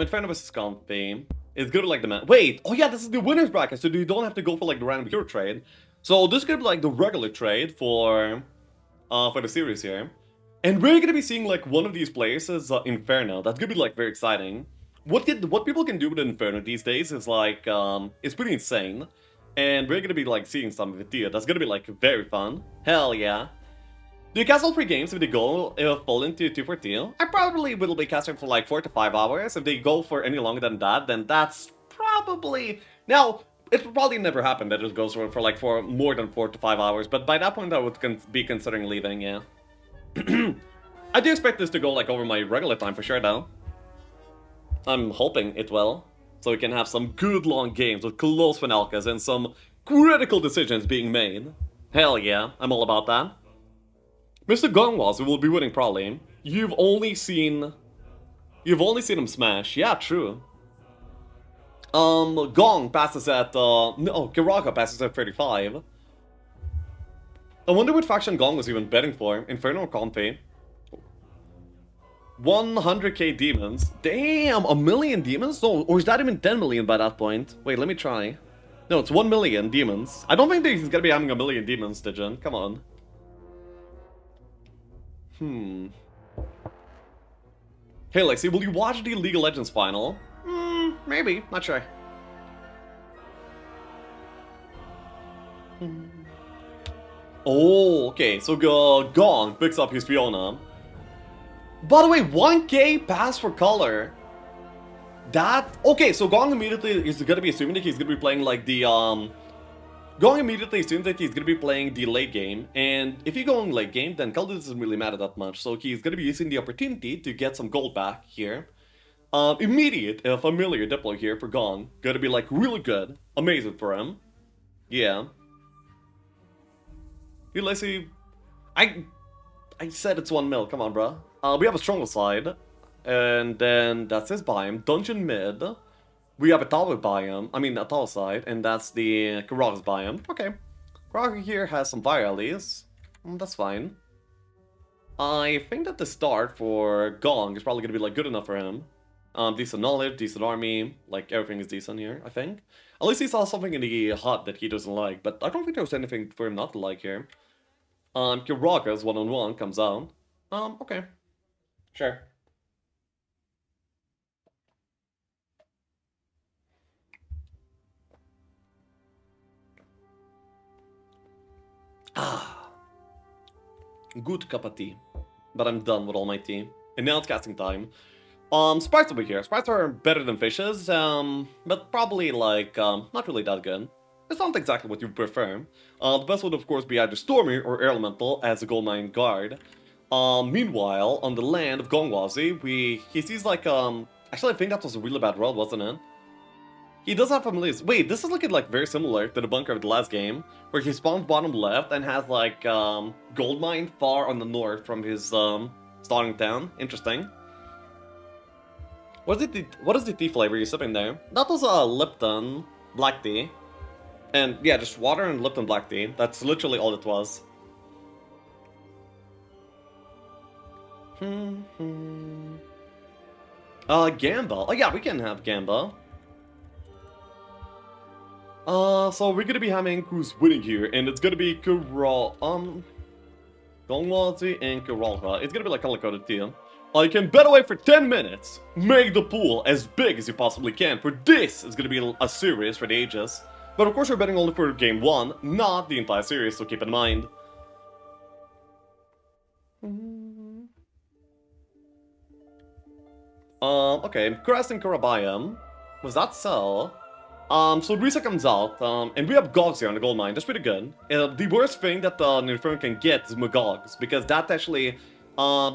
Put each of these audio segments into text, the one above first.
Inferno vs. Comfy. It's gonna be like the man. Wait, oh yeah, this is the winner's bracket, so you don't have to go for like the random hero trade. So this is gonna be like the regular trade for the series here. And we're gonna be seeing like one of these players as Inferno. That's gonna be like very exciting. What people can do with Inferno these days is like it's pretty insane. And we're gonna be like seeing some of it here. That's gonna be like very fun. Hell yeah. Do you cast all 3 games if they go full into 2 for 2? I probably will be casting for like 4 to 5 hours. If they go for any longer than that, then that's probably... Now, it will probably never happen that it goes for more than 4 to 5 hours, but by that point I would be considering leaving, yeah. I do expect this to go like over my regular time for sure though. I'm hoping it will, so we can have some good long games with close finalkas and some critical decisions being made. Hell yeah, I'm all about that. Mr. Gongwas, who will be winning probably. You've only seen him smash. Yeah, true. Gong passes at no, Kiraka passes at 35. I wonder what faction Gong was even betting for. Inferno or Comfy? 100k demons. Damn, a million demons? No, or is that even 10 million by that point? Wait, let me try. No, it's 1 million demons. I don't think he's gonna be having a million demons, Dijon. Come on. Hey Lexi, will you watch the League of Legends final? Maybe, not sure. Oh, okay, so Gong picks up his Fiona. By the way, 1k pass for color. That... Okay, so Gong immediately is gonna be assuming that he's gonna be playing like the, Gong immediately assumes that he's gonna be playing the late game, and if you go in late game, then Kaldu doesn't really matter that much, so he's gonna be using the opportunity to get some gold back here. Immediate, familiar Diplo here for Gong. Gonna be like really good. Amazing for him. Yeah. Ulysses, I said it's 1 mil, come on, bro. We have a stronger side, and then that's his biome. Dungeon mid. We have a tower biome, a tower side, and that's the Karaga's biome. Okay. Karaga here has some fire allies. That's fine. I think that the start for Gong is probably gonna be like good enough for him. Decent knowledge, decent army, like everything is decent here, I think. At least he saw something in the hut that he doesn't like, but I don't think there was anything for him not to like here. Kiraga's one-on-one comes out. Okay. Sure. Good cup of tea. But I'm done with all my tea. And now it's casting time. Sprites over here. Sprites are better than fishes, but probably like, not really that good. It's not exactly what you prefer. The best would of course be either Stormy or Elemental as a gold mine guard. Meanwhile, on the land of Gongwazi, he sees like, actually I think that was a really bad roll, wasn't it? He does have familiars. Wait, this is looking like very similar to the bunker of the last game, where he spawns bottom left and has like gold mine far on the north from his starting town. Interesting. What is the tea flavor you're sipping there? That was a Lipton black tea. And yeah, just water and Lipton black tea. That's literally all it was. Gamba. Oh yeah, we can have Gamba. So we're gonna be having who's winning here, and it's gonna be Gongwazi and Kiralha. It's gonna be like color-coded too. You can bet away for 10 minutes. Make the pool as big as you possibly can, for this is gonna be a series for the ages. But of course we're betting only for game 1, not the entire series, so keep in mind. Okay, Kuras and Kurabayam. Was that so? So Risa comes out, and we have Gogs here on the gold mine. That's pretty good. The worst thing that Inferno can get is Magogs, because that actually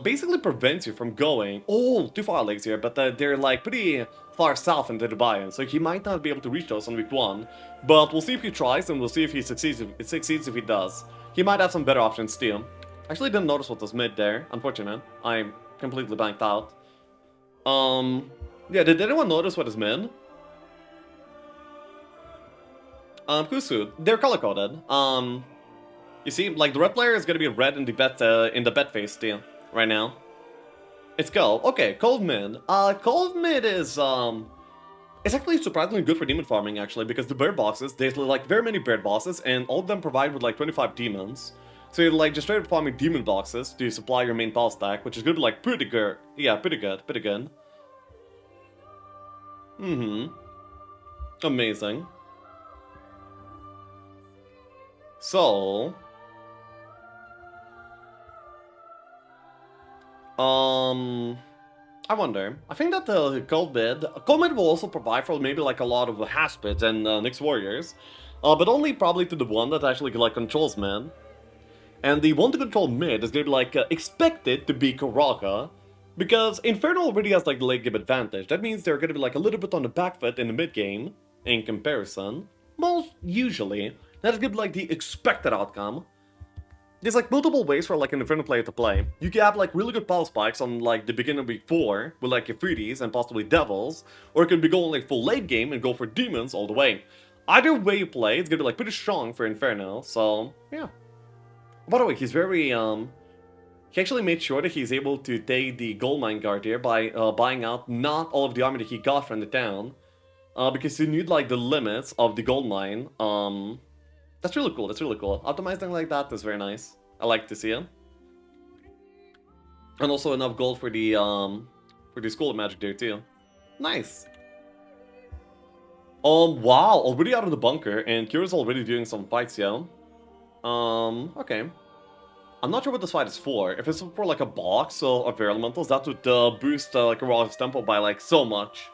basically prevents you from going. Oh, 2 fire legs here, but they're like pretty far south into the biome, so he might not be able to reach those on week 1. But we'll see if he tries, and we'll see if he succeeds. If he does, he might have some better options too. Actually, didn't notice what was mid there. Unfortunate. I completely blanked out. Yeah, did anyone notice what is mid? Kusu, they're color-coded. You see, like, the red player is gonna be red in the bet phase still, right now. It's cold. Okay, cold mid. Cold mid is it's actually surprisingly good for demon farming actually, because the bird boxes, there's like very many bird bosses, and all of them provide with like 25 demons. So you're like just straight up farming demon boxes to supply your main pal stack, which is gonna be like pretty good. Yeah, pretty good, pretty good. Mm-hmm. Amazing. So, I wonder. I think that the cold mid will also provide for maybe like a lot of Haspids and Nyx warriors, but only probably to the one that actually like controls mid. And the one to control mid is gonna be like expected to be Karaka, because Inferno already has like the late game advantage. That means they're gonna be like a little bit on the back foot in the mid game in comparison. Most usually, that's gonna be like the expected outcome. There's like multiple ways for like an Inferno player to play. You can have like really good power spikes on like the beginning of week 4 with like your 3Ds and possibly Devils, or it could be going like full late game and go for Demons all the way. Either way you play, it's gonna be like pretty strong for Inferno, so yeah. By the way, he's very he actually made sure that he's able to take the gold mine guard here by buying out not all of the armor that he got from the town, because you need like the limits of the gold mine. That's really cool. That's really cool. Optimizing like that is very nice. I like to see it. And also enough gold for the School of Magic there too. Nice. Wow, already out of the bunker, and Kira's already doing some fights, yo. Okay. I'm not sure what this fight is for. If it's for like a box of elementals, that would boost like a raw tempo by like so much.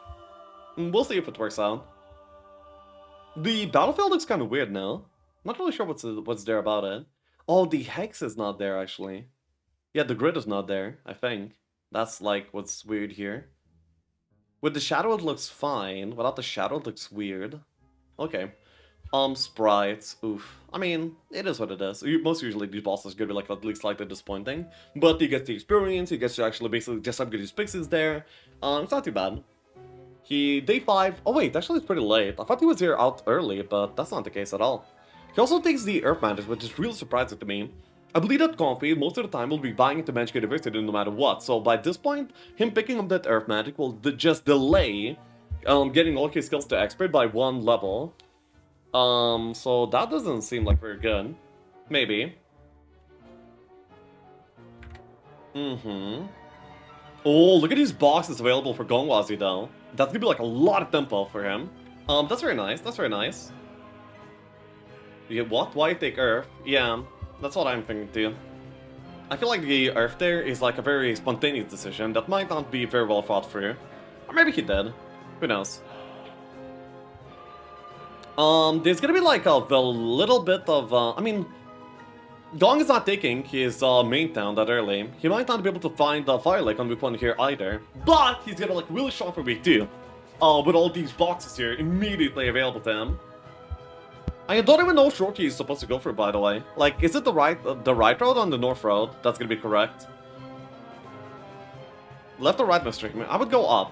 We'll see if it works out. The battlefield looks kind of weird now. Not really sure what's there about it. Oh, the hex is not there actually. Yeah, the grid is not there, I think. That's like what's weird here. With the shadow it looks fine. Without the shadow it looks weird. Okay. Sprites. Oof. I mean, it is what it is. Most usually these bosses are gonna be like at least slightly disappointing. But you get the experience, you get to actually basically just upgrade his pixies there. It's not too bad. Day 5. Oh wait, actually it's pretty late. I thought he was here out early, but that's not the case at all. He also takes the Earth Magic, which is really surprising to me. I believe that Comfy most of the time will be buying into Magic University no matter what, so by this point, him picking up that Earth Magic will just delay getting all his skills to Expert by 1 level. So that doesn't seem like very good. Maybe. Oh, look at these boxes available for Gongwazi though. That's gonna be like a lot of tempo for him. That's very nice, that's very nice. You get what? Why take Earth? Yeah, that's what I'm thinking too. I feel like the Earth there is like a very spontaneous decision that might not be very well thought through. Or maybe he did. Who knows? There's gonna be like a little bit of, I mean, Gong is not taking his main town that early. He might not be able to find the Fire Lake on week 1 here either. But he's gonna like really strong for week 2. With all these boxes here immediately available to him. I don't even know which road he's supposed to go for, by the way. Like, is it the right road on the north road? That's gonna be correct. Left or right, Mr. Hickman? I would go up.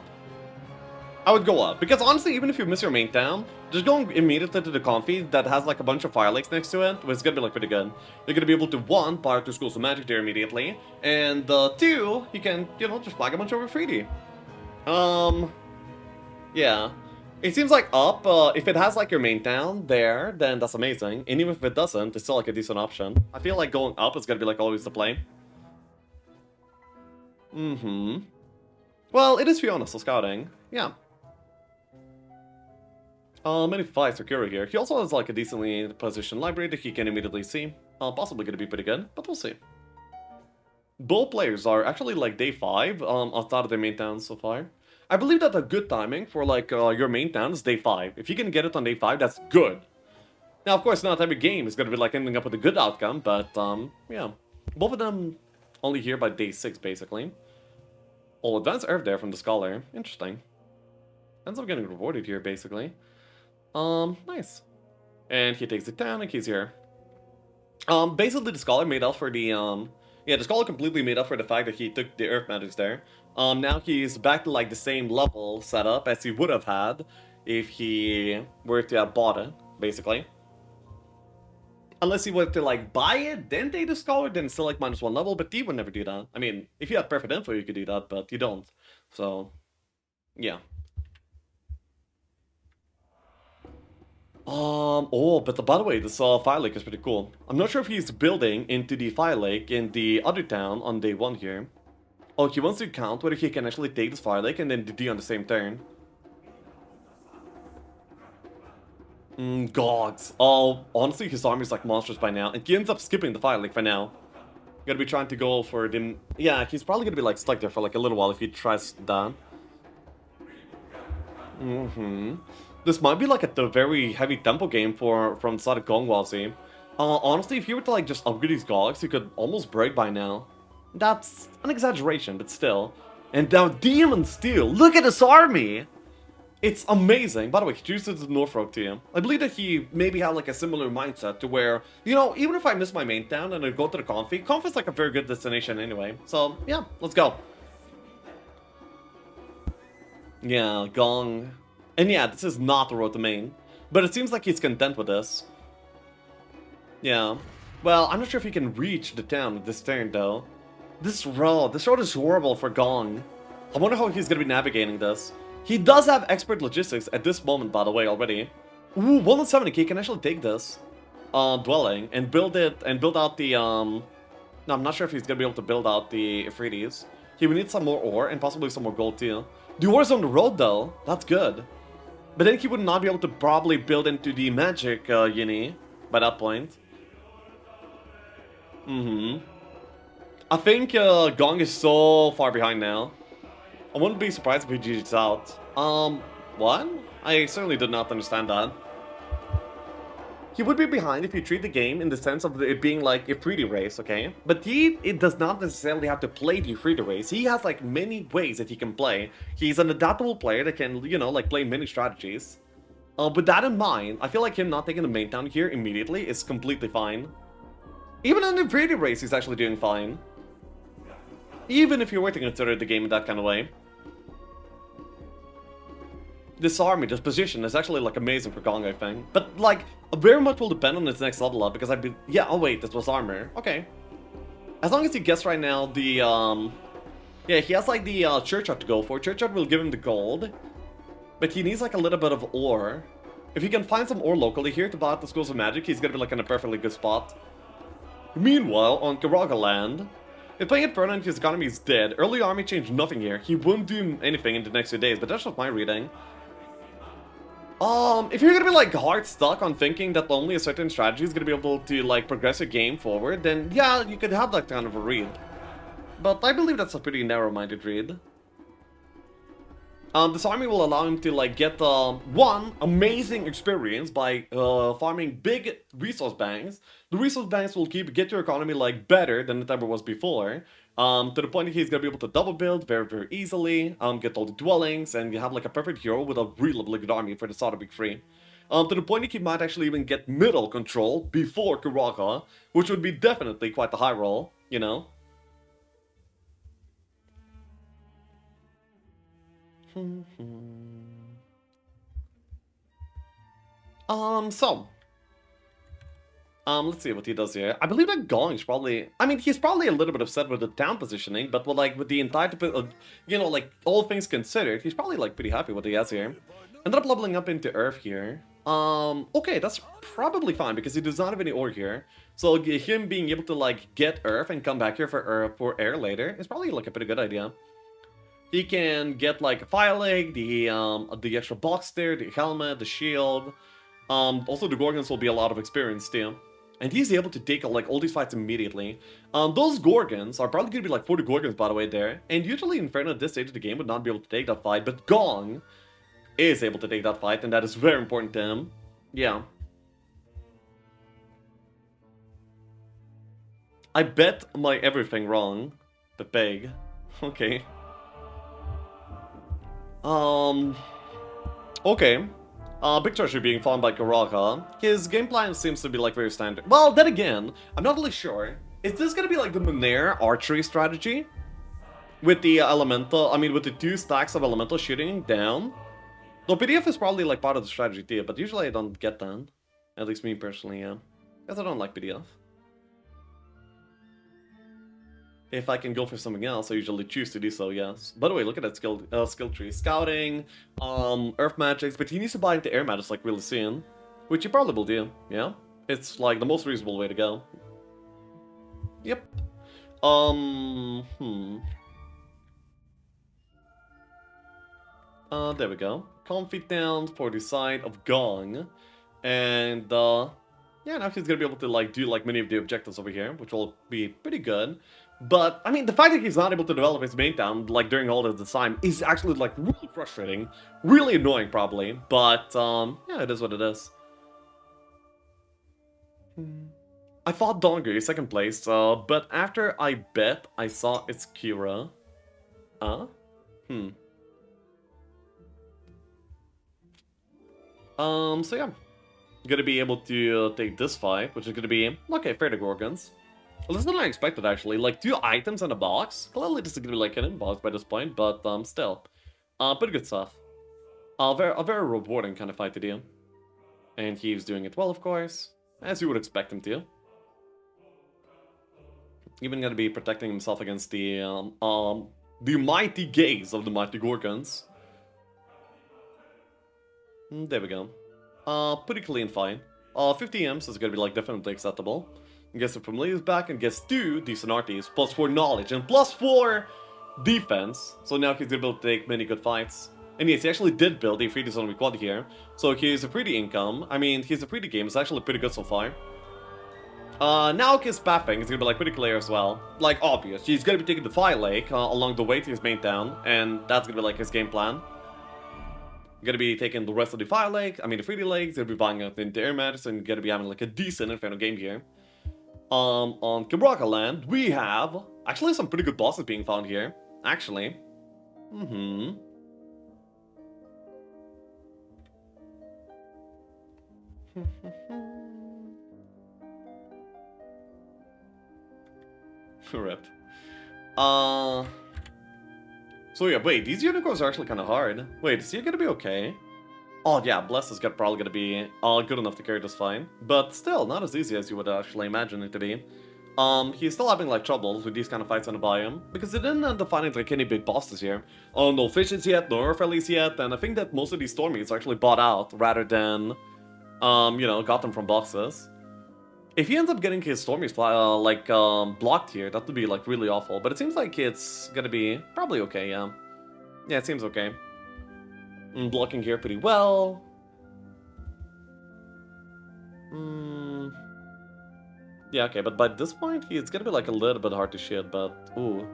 I would go up. Because honestly, even if you miss your main town, just going immediately to the Comfy that has like a bunch of Fire Lakes next to it, which is gonna be like pretty good. You're gonna be able to, 1, power 2 Schools of Magic there immediately, and 2, you can, you know, just flag a bunch over 3D. Yeah. It seems like up, if it has like your main town there, then that's amazing. And even if it doesn't, it's still like a decent option. I feel like going up is gonna be like always the play. Well, it is Fiona, so scouting. Yeah. Many fights for Kira here. He also has like a decently positioned library that he can immediately see. Possibly gonna be pretty good, but we'll see. Both players are actually like day 5 outside of their main towns so far. I believe that a good timing for like your main town is day 5. If you can get it on day 5, that's good. Now, of course, not every game is gonna be like ending up with a good outcome, but yeah, both of them only here by day 6 basically. Oh, advanced Earth there from the Scholar. Interesting. Ends up getting rewarded here basically. Nice. And he takes the town and he's here. Basically the Scholar made up for the yeah, the Scholar completely made up for the fact that he took the Earth Magics there. Now he's back to like the same level setup as he would have had if he were to have bought it, basically. Unless you were to like buy it, then take the scholar, then it's still like -1 level, but D would never do that. I mean, if you had perfect info, you could do that, but you don't. So, yeah. Oh, but by the way, this fire lake is pretty cool. I'm not sure if he's building into the fire lake in the other town on day 1 here. Oh, he wants to count whether he can actually take this fire lake and then the D on the same turn. Gods. Oh, honestly, his army is like monsters by now, and he ends up skipping the fire lake for now. Gonna be trying to go for the... Yeah, he's probably gonna be like stuck there for like a little while if he tries that. This might be like a very heavy tempo game from the side of Gongwazi. Honestly, if you were to like just upgrade these Gogs, you could almost break by now. That's an exaggeration, but still. And now Demon Steel, look at this army! It's amazing. By the way, he chooses the Norfolk team. I believe that he maybe had like a similar mindset to where, you know, even if I miss my main town and I go to the Conf is like a very good destination anyway. So, yeah, let's go. Yeah, Gong. And yeah, this is not the road to main. But it seems like he's content with this. Yeah. Well, I'm not sure if he can reach the town with this turn, though. This road is horrible for Gong. I wonder how he's gonna be navigating this. He does have expert logistics at this moment, by the way, already. Ooh, 170k, he can actually take this dwelling and build out the No, I'm not sure if he's gonna be able to build out the Ifritis. He would need some more ore and possibly some more gold too. The ore is on the road though, that's good. But then he would not be able to probably build into the magic uni by that point. I think Gong is so far behind now. I wouldn't be surprised if he GG's out. What? I certainly did not understand that. He would be behind if you treat the game in the sense of it being like a 3D race, okay? But it does not necessarily have to play the 3D race. He has like many ways that he can play. He's an adaptable player that can, you know, like play many strategies. With that in mind, I feel like him not taking the main town here immediately is completely fine. Even in the 3D race, he's actually doing fine. Even if you were to consider the game in that kind of way. This army, this position is actually like amazing for Gong, I think. But like, very much will depend on its next level up because I'd be... Yeah, oh wait, this was armor. Okay. As long as he gets right now the, Yeah, he has like the Churchyard to go for. Churchyard will give him the gold. But he needs like a little bit of ore. If he can find some ore locally here to buy out the Schools of Magic, he's gonna be like in a perfectly good spot. Meanwhile, on Karaga land, if playing Inferno and his economy is dead, early army changed nothing here. He wouldn't do anything in the next few days, but that's just my reading. If you're gonna be like hard stuck on thinking that only a certain strategy is gonna be able to like progress your game forward, then yeah, you could have that kind of a read. But I believe that's a pretty narrow-minded read. This army will allow him to like get one amazing experience by farming big resource banks. The resource banks will get your economy like better than it ever was before. To the point that he's gonna be able to double build very, very easily, get all the dwellings, and you have like a perfect hero with a really good army for the start of Big 3. To the point that he might actually even get middle control before Kuraka, which would be definitely quite the high roll, you know? Let's see what he does here. I believe that Gong is probably... I mean, he's probably a little bit upset with the town positioning, but with the entire... you know, like, all things considered, he's probably, like, pretty happy with what he has here. Ended up leveling up into Earth here. Okay, that's probably fine, because he does not have any ore here. So, him being able to, like, get Earth and come back here for air later is probably, like, a pretty good idea. He can get, like, a fire leg, the extra box there, the helmet, the shield. Also, the Gorgons will be a lot of experience, too. And he's able to take, like, all these fights immediately. Those Gorgons are probably going to be, like, 40 Gorgons, by the way, there. And usually Inferno at this stage of the game would not be able to take that fight, but Gong is able to take that fight, and that is very important to him. Yeah. I bet my everything wrong. But big. Okay. Okay. Big Treasure being found by Karaka. His game plan seems to be like very standard. Well, then again, I'm not really sure. Is this gonna be like the Monair archery strategy? With the elemental, I mean with the 2 stacks of elemental shooting down? Though PDF is probably like part of the strategy too, but usually I don't get that. At least me personally, yeah. Guess I don't like PDF. If I can go for something else, I usually choose to do so, yes. By the way, look at that skill tree. Scouting, Earth Magics, but he needs to buy into Air Magics like really soon. Which he probably will do, yeah? It's like the most reasonable way to go. Yep. There we go. Comfy down for the side of Gong. And, yeah, now he's gonna be able to, like, do, like, many of the objectives over here, which will be pretty good. But, I mean, the fact that he's not able to develop his main town, like, during all of the time is actually, like, really frustrating. Really annoying, probably. But, yeah, it is what it is. I thought Dongri, second place, but after I bet, I saw it's Kira. So yeah. Gonna be able to take this fight, which is gonna be, okay, fair to Gorgons. Less than I expected, actually. Like, 2 items in a box. Clearly this is gonna be like an inbox by this point, but, still. Pretty good stuff. A very rewarding kind of fight to do. And he's doing it well, of course. As you would expect him to. Even gonna be protecting himself against the mighty gaze of the mighty Gorgons. There we go. Pretty clean fight. 50 M's is gonna be like definitely acceptable. Gets it from Lee's back and gets 2 decent RTs, plus 4 knowledge, and plus 4 defense. So now he's able to take many good fights. And yes, he actually did build a 3D zone quad here. So he's a pretty income. I mean, he's a pretty game. It's actually pretty good so far. Now his pathing is gonna be like pretty clear as well. Like, obvious. He's gonna be taking the Fire Lake along the way to his main town, and that's gonna be like his game plan. Gonna be taking the rest of the Fire Lake, I mean the 3D Lakes, gonna be buying out the Air Magics, and gonna be having like a decent Inferno game here. On Kibraka land, we have actually some pretty good bosses being found here, actually. Rip. So yeah, wait, these unicorns are actually kind of hard. Wait, is he gonna be okay? Oh yeah, Bless is probably gonna be good enough to carry this fine. But still, not as easy as you would actually imagine it to be. He's still having like troubles with these kind of fights on the biome, because they didn't end up finding like any big bosses here. No fishes yet, no Earth Elise yet, and I think that most of these Stormies are actually bought out rather than, you know, got them from boxes. If he ends up getting his Stormies blocked here, that would be like really awful. But it seems like it's gonna be probably okay, yeah. Yeah, it seems okay. Blocking here pretty well. Yeah, okay, but by this point, it's gonna be like a little bit hard to shoot, but ooh.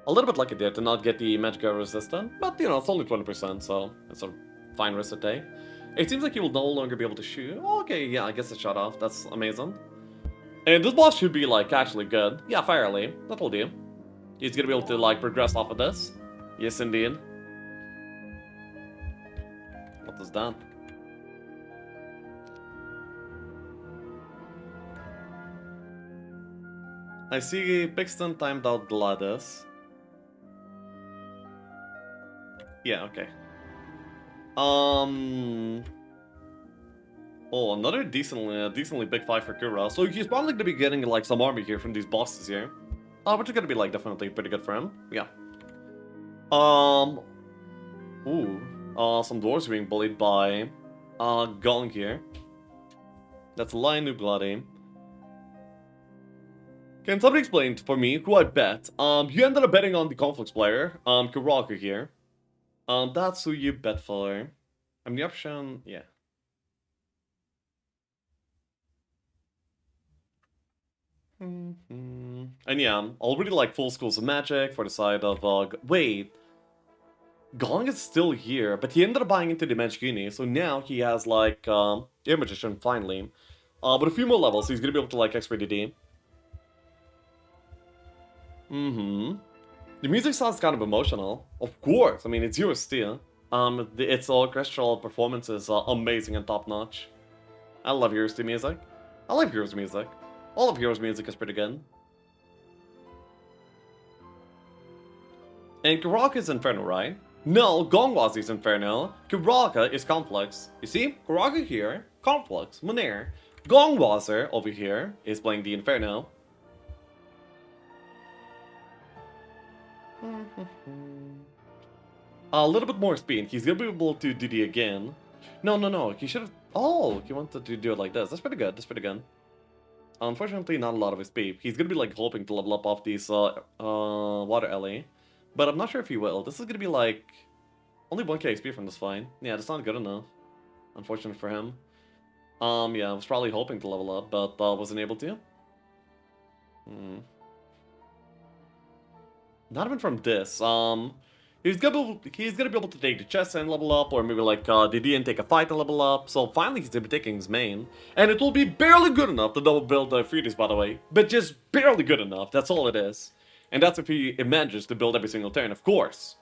A little bit lucky there to not get the magic arrow resistant, but you know, it's only 20%, so it's a fine risk to take. It seems like he will no longer be able to shoot. Oh, okay, yeah, I guess it shut off. That's amazing. And this boss should be, like, actually good. Yeah, fairly. That'll do. He's gonna be able to, like, progress off of this. Yes, indeed. What is that? I see Pixton timed out Gladys. Yeah, okay. Oh, another decently big fight for Kura. So he's probably gonna be getting like some army here from these bosses here. Which is gonna be like definitely pretty good for him. Yeah. Some dwarves being bullied by Gong here. That's Lion New Bloody. Can somebody explain for me who I bet? You ended up betting on the Conflicts player, Kuraka here. That's who you bet for. I mean, the option, yeah. And yeah, already like full schools of magic for the side of, wait. Gong is still here, but he ended up buying into the Magic Uni, so now he has like, Air Magician finally. But a few more levels, so he's gonna be able to like X-Ray DD. The music sounds kind of emotional. Of course, I mean, it's yours still. Its orchestral performance is amazing and top-notch. I love Heroes 2 music. I like Heroes music. All of Heroes music is pretty good. And Kuraka is Inferno, right? No, Gongwazi is Inferno. Kuraka is Complex. You see? Kuraka here, Complex, Monair. Gongwasser over here is playing the Inferno. A little bit more speed. He's gonna be able to do the again. No. He should have. Oh, he wanted to do it like this. That's pretty good. That's pretty good. Unfortunately, not a lot of his speed. He's gonna be like hoping to level up off these water alley, but I'm not sure if he will. This is gonna be like only 1k XP from this fight. Yeah, that's not good enough. Unfortunate for him. Yeah, I was probably hoping to level up, but wasn't able to. Not even from this. He's gonna be able to take the chest and level up, or maybe like the DN take a fight and level up. So finally he's gonna be taking his main, and it will be barely good enough to double build the Freeties, by the way, but just barely good enough. That's all it is, and that's if he manages to build every single turn, of course.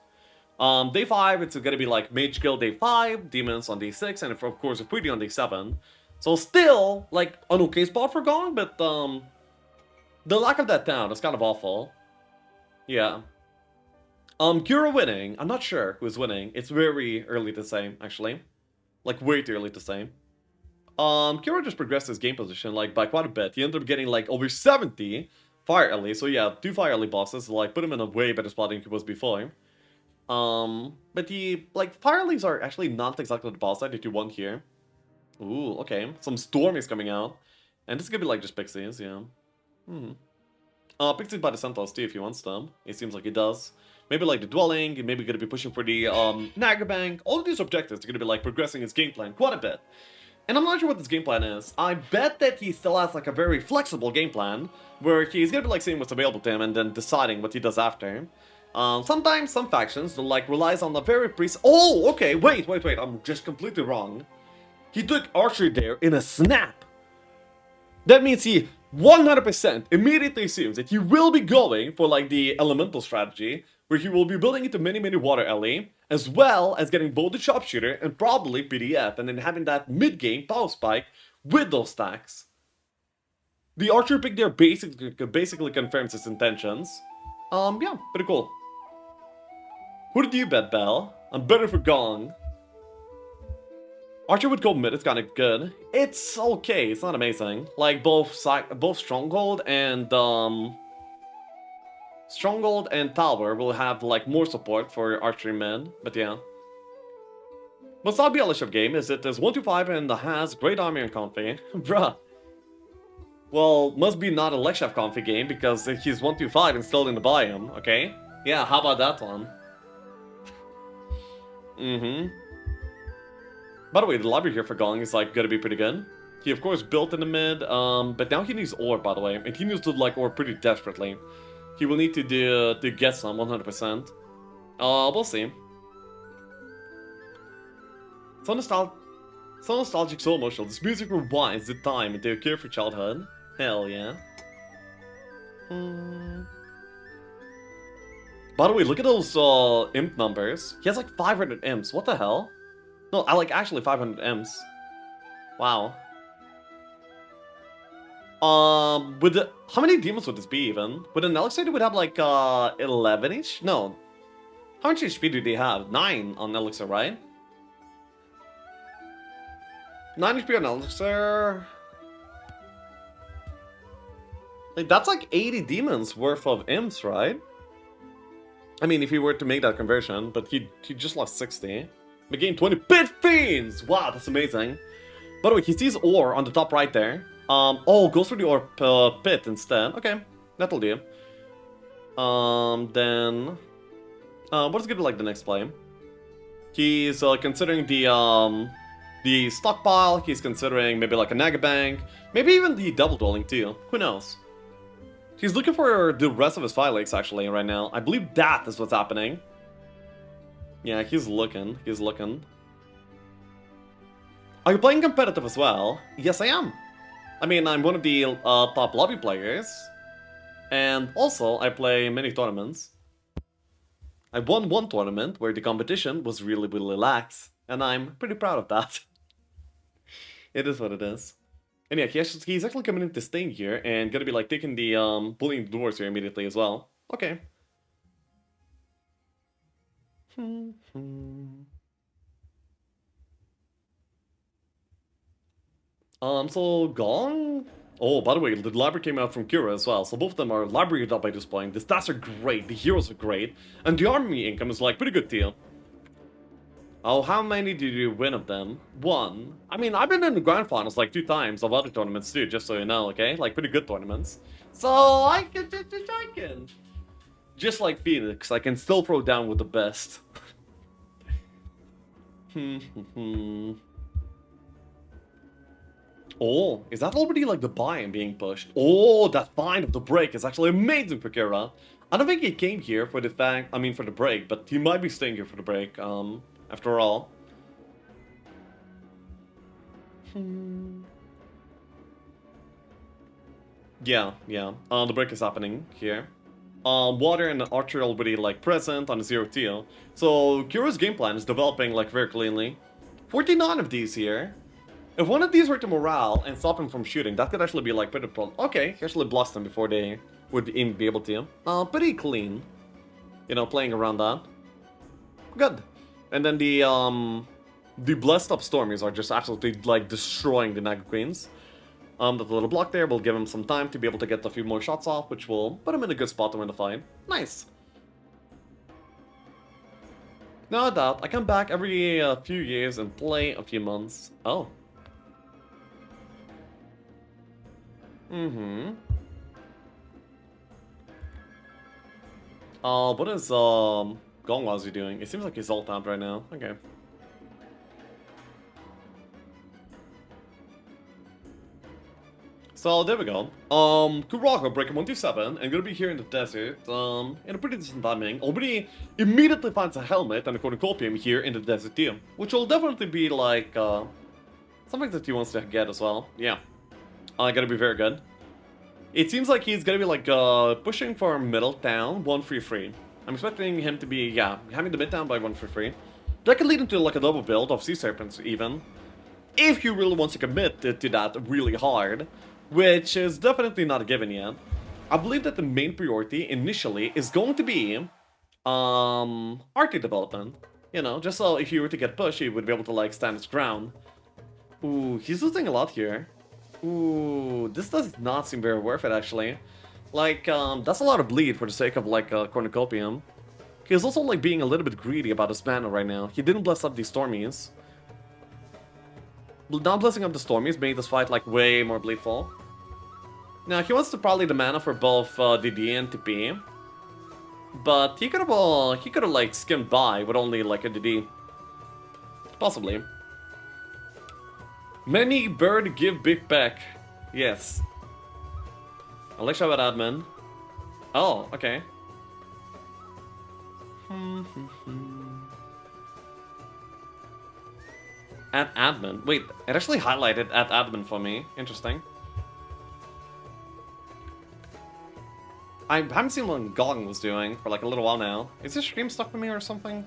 Day 5, it's gonna be like Mage Guild day 5, Demons on day 6, and of course a Freetie on day 7. So still like an okay spot for Gong, but the lack of that town is kind of awful. Yeah. Kira winning. I'm not sure who's winning. It's very early to say, actually. Like, way too early to say. Kira just progressed his game position, like, by quite a bit. He ended up getting, like, over 70 Fire Alley. So, yeah, 2 Fire Alley bosses, like, put him in a way better spot than he was before. But Fire Alleys are actually not exactly the boss side that you want here. Ooh, okay. Some Storm is coming out. And this is gonna be, like, just Pixies, yeah. Pixies by the Centaurs, too, if he wants them. It seems like he does. Maybe like the Dwelling, and maybe gonna be pushing for the Nagabank. All of these objectives are gonna be like progressing his game plan quite a bit. And I'm not sure what this game plan is. I bet that he still has like a very flexible game plan, where he's gonna be like seeing what's available to him and then deciding what he does after. Sometimes some factions like relies on the very Oh, okay, wait, I'm just completely wrong. He took archery there in a snap. That means he 100% immediately assumes that he will be going for like the elemental strategy, where he will be building into many water alley, as well as getting both the sharpshooter and probably PDF, and then having that mid-game power spike with those stacks. The archer pick there basically confirms his intentions. Yeah, pretty cool. Who did you bet, Bell? I'm betting for Gong. Archer would go mid, it's kinda good. It's okay, it's not amazing. Like both Stronghold and Stronghold and Tower will have like more support for archery mid, but yeah. Must not be a Lishov game, is it? There's 125 and has great army and comfy. Bruh. Well, must be not a Lishov comfy game because he's 125 and still in the biome, okay? Yeah, how about that one? By the way, the library here for Gong is like gonna be pretty good. He of course built in the mid, but now he needs ore, by the way, and he needs to like ore pretty desperately. He will need to get some 100%. We'll see. So nostalgic, so emotional. This music rewinds the time into a carefree childhood. Hell yeah. By the way, look at those imp numbers. He has like 500 imps. What the hell? No, I like actually 500 imps. Wow. With the how many demons would this be even? With an elixir, they would have like 11 each. No. How much HP do they have? 9 on elixir, right? 9 HP on elixir. Like that's like 80 demons worth of imps, right? I mean, if he were to make that conversion, but he just lost 60. We gained 20 pit fiends! Wow, that's amazing. By the way, he sees ore on the top right there. Goes for the ore pit instead. Okay, that'll do. Then... what is gonna be like the next play? He's considering the stockpile, he's considering maybe like a Nagabank, maybe even the double dwelling too, who knows? He's looking for the rest of his fire lakes actually right now. I believe that is what's happening. Yeah, he's looking. Are you playing competitive as well? Yes, I am. I mean, I'm one of the top lobby players. And also, I play many tournaments. I won one tournament where the competition was really lax. And I'm pretty proud of that. It is what it is. And yeah, he's actually coming into staying here and gonna be like taking the bullying the doors here immediately as well. Okay. So Gong. Oh, by the way, the library came out from Kira as well, so both of them are libraried up by this point. The stats are great, the heroes are great, and the army income is like pretty good deal. Oh, how many did you win of them? One. I mean, I've been in the grand finals like 2 times of other tournaments too, just so you know, okay? Like pretty good tournaments. So I can. Just like Phoenix, I can still throw down with the best. Oh, is that already like the buy-in being pushed? Oh, that find of the break is actually amazing for Kira. I don't think he came here for the fact, I mean for the break, but he might be staying here for the break, after all. Yeah, the break is happening here. Water and archer already like present on the 0 teal. So Kira's game plan is developing like very cleanly. 49 of these here. If one of these were to morale and stop him from shooting, that could actually be like pretty okay, he actually blessed them before they would even be able to. Pretty clean. You know, playing around that. Good. And then the blessed up stormies are just absolutely like destroying the Naga Queens. The little block there will give him some time to be able to get a few more shots off, which will put him in a good spot to win the fight. Nice. No doubt, I come back every few years and play a few months. Oh. What is Gongwazi doing? It seems like he's all tapped right now. Okay. So there we go. Kuraka breaking 127 and gonna be here in the desert. In a pretty decent timing. Already immediately finds a helmet and a cornucopium here in the desert too, which will definitely be like something that he wants to get as well. Yeah, gonna be very good. It seems like he's gonna be like pushing for middle town 133. I'm expecting him to be having the mid town by 133. That could lead into like a double build of Sea Serpents even, if he really wants to commit to that really hard. Which is definitely not a given yet. I believe that the main priority initially is going to be arty development. You know, just so if he were to get pushed, he would be able to like stand his ground. Ooh, he's losing a lot here. Ooh, this does not seem very worth it actually. Like, that's a lot of bleed for the sake of like cornucopium. He's also like being a little bit greedy about his mana right now. He didn't bless up these stormies. Not blessing up the stormies made this fight like way more bleedful. Now he wants to probably the mana for both DD and TP, but he could have like skimmed by with only like a DD, possibly. Many bird give big peck, yes. Alexa about admin. Oh, okay. At admin. Wait, it actually highlighted at admin for me. Interesting. I haven't seen what Gong was doing for like a little while now. Is this stream stuck with me or something?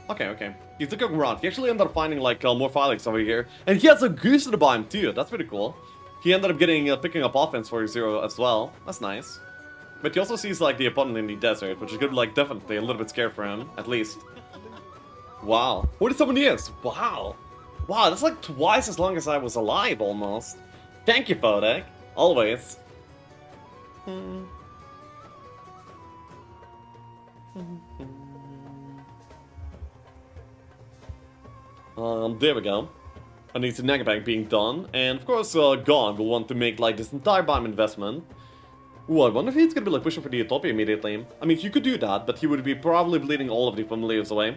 Okay. He's looking around. He actually ended up finding like more Phylex over here. And he has a goose to buy him too. That's pretty cool. He ended up getting picking up offense for 0 as well. That's nice. But he also sees like the opponent in the desert, which is good, like definitely a little bit scared for him, at least. Wow. 47 years. Wow. Wow, that's like twice as long as I was alive, almost. Thank you, Fodek. Always. There we go. I need to Negabank being done, and of course, Gong will want to make like this entire bomb investment. Ooh, I wonder if he's gonna be like pushing for the Utopia immediately. I mean, he could do that, but he would be probably bleeding all of the familiars away.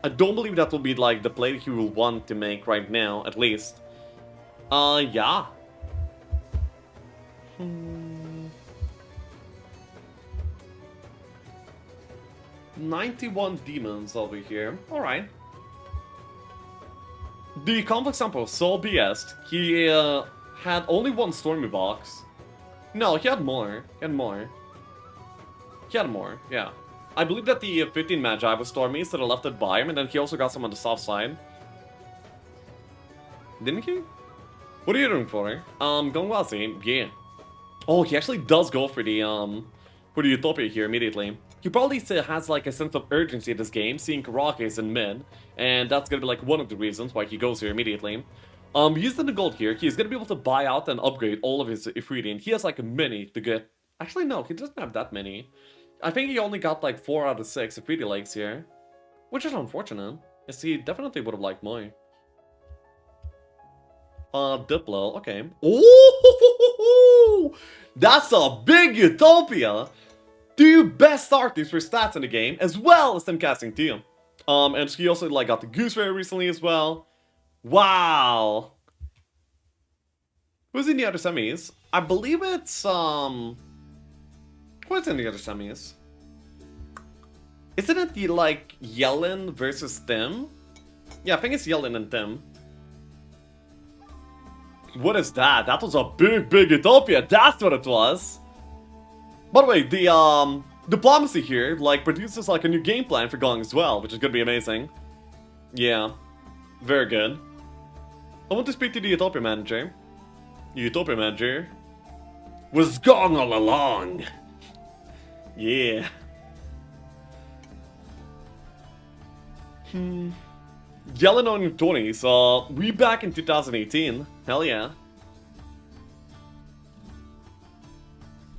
I don't believe that will be like the play he will want to make right now, at least. Yeah. 91 demons over here. Alright. The complex sample was so BS'd. He had only one Stormy box. No, he had more. He had more, yeah. I believe that the 15 Magi was Stormies to the left at by him, and then he also got some on the soft side. Didn't he? What are you doing for? Gongwazi, yeah. Oh, he actually does go for the Utopia here immediately. he probably still has like a sense of urgency in this game, seeing Karaka is in mid, and that's gonna be like one of the reasons why he goes here immediately. Using the gold here, he's gonna be able to buy out and upgrade all of his Ifriti, and he has like a many to get. Actually, no, he doesn't have that many. I think he only got like 4 out of 6 Ifriti legs here, which is unfortunate. Yes, he definitely would have liked more. Diplo, okay. Ooh, that's a big utopia! 2 best artists for stats in the game, as well as them casting too. And he also like got the Goose very recently as well. Wow! Who's in the other semis? I believe it's, what's in the other semis? Isn't it the, like, Yellen versus Tim? Yeah, I think it's Yellen and Tim. What is that? That was a big, big utopia. That's what it was. By the way, the, diplomacy here, like, produces, like, a new game plan for Gong as well, which is gonna be amazing. Yeah. Very good. I want to speak to the Utopia manager. The Utopia manager was Gong all along. Yeah. Yelling on your 20s, we back in 2018. Hell yeah.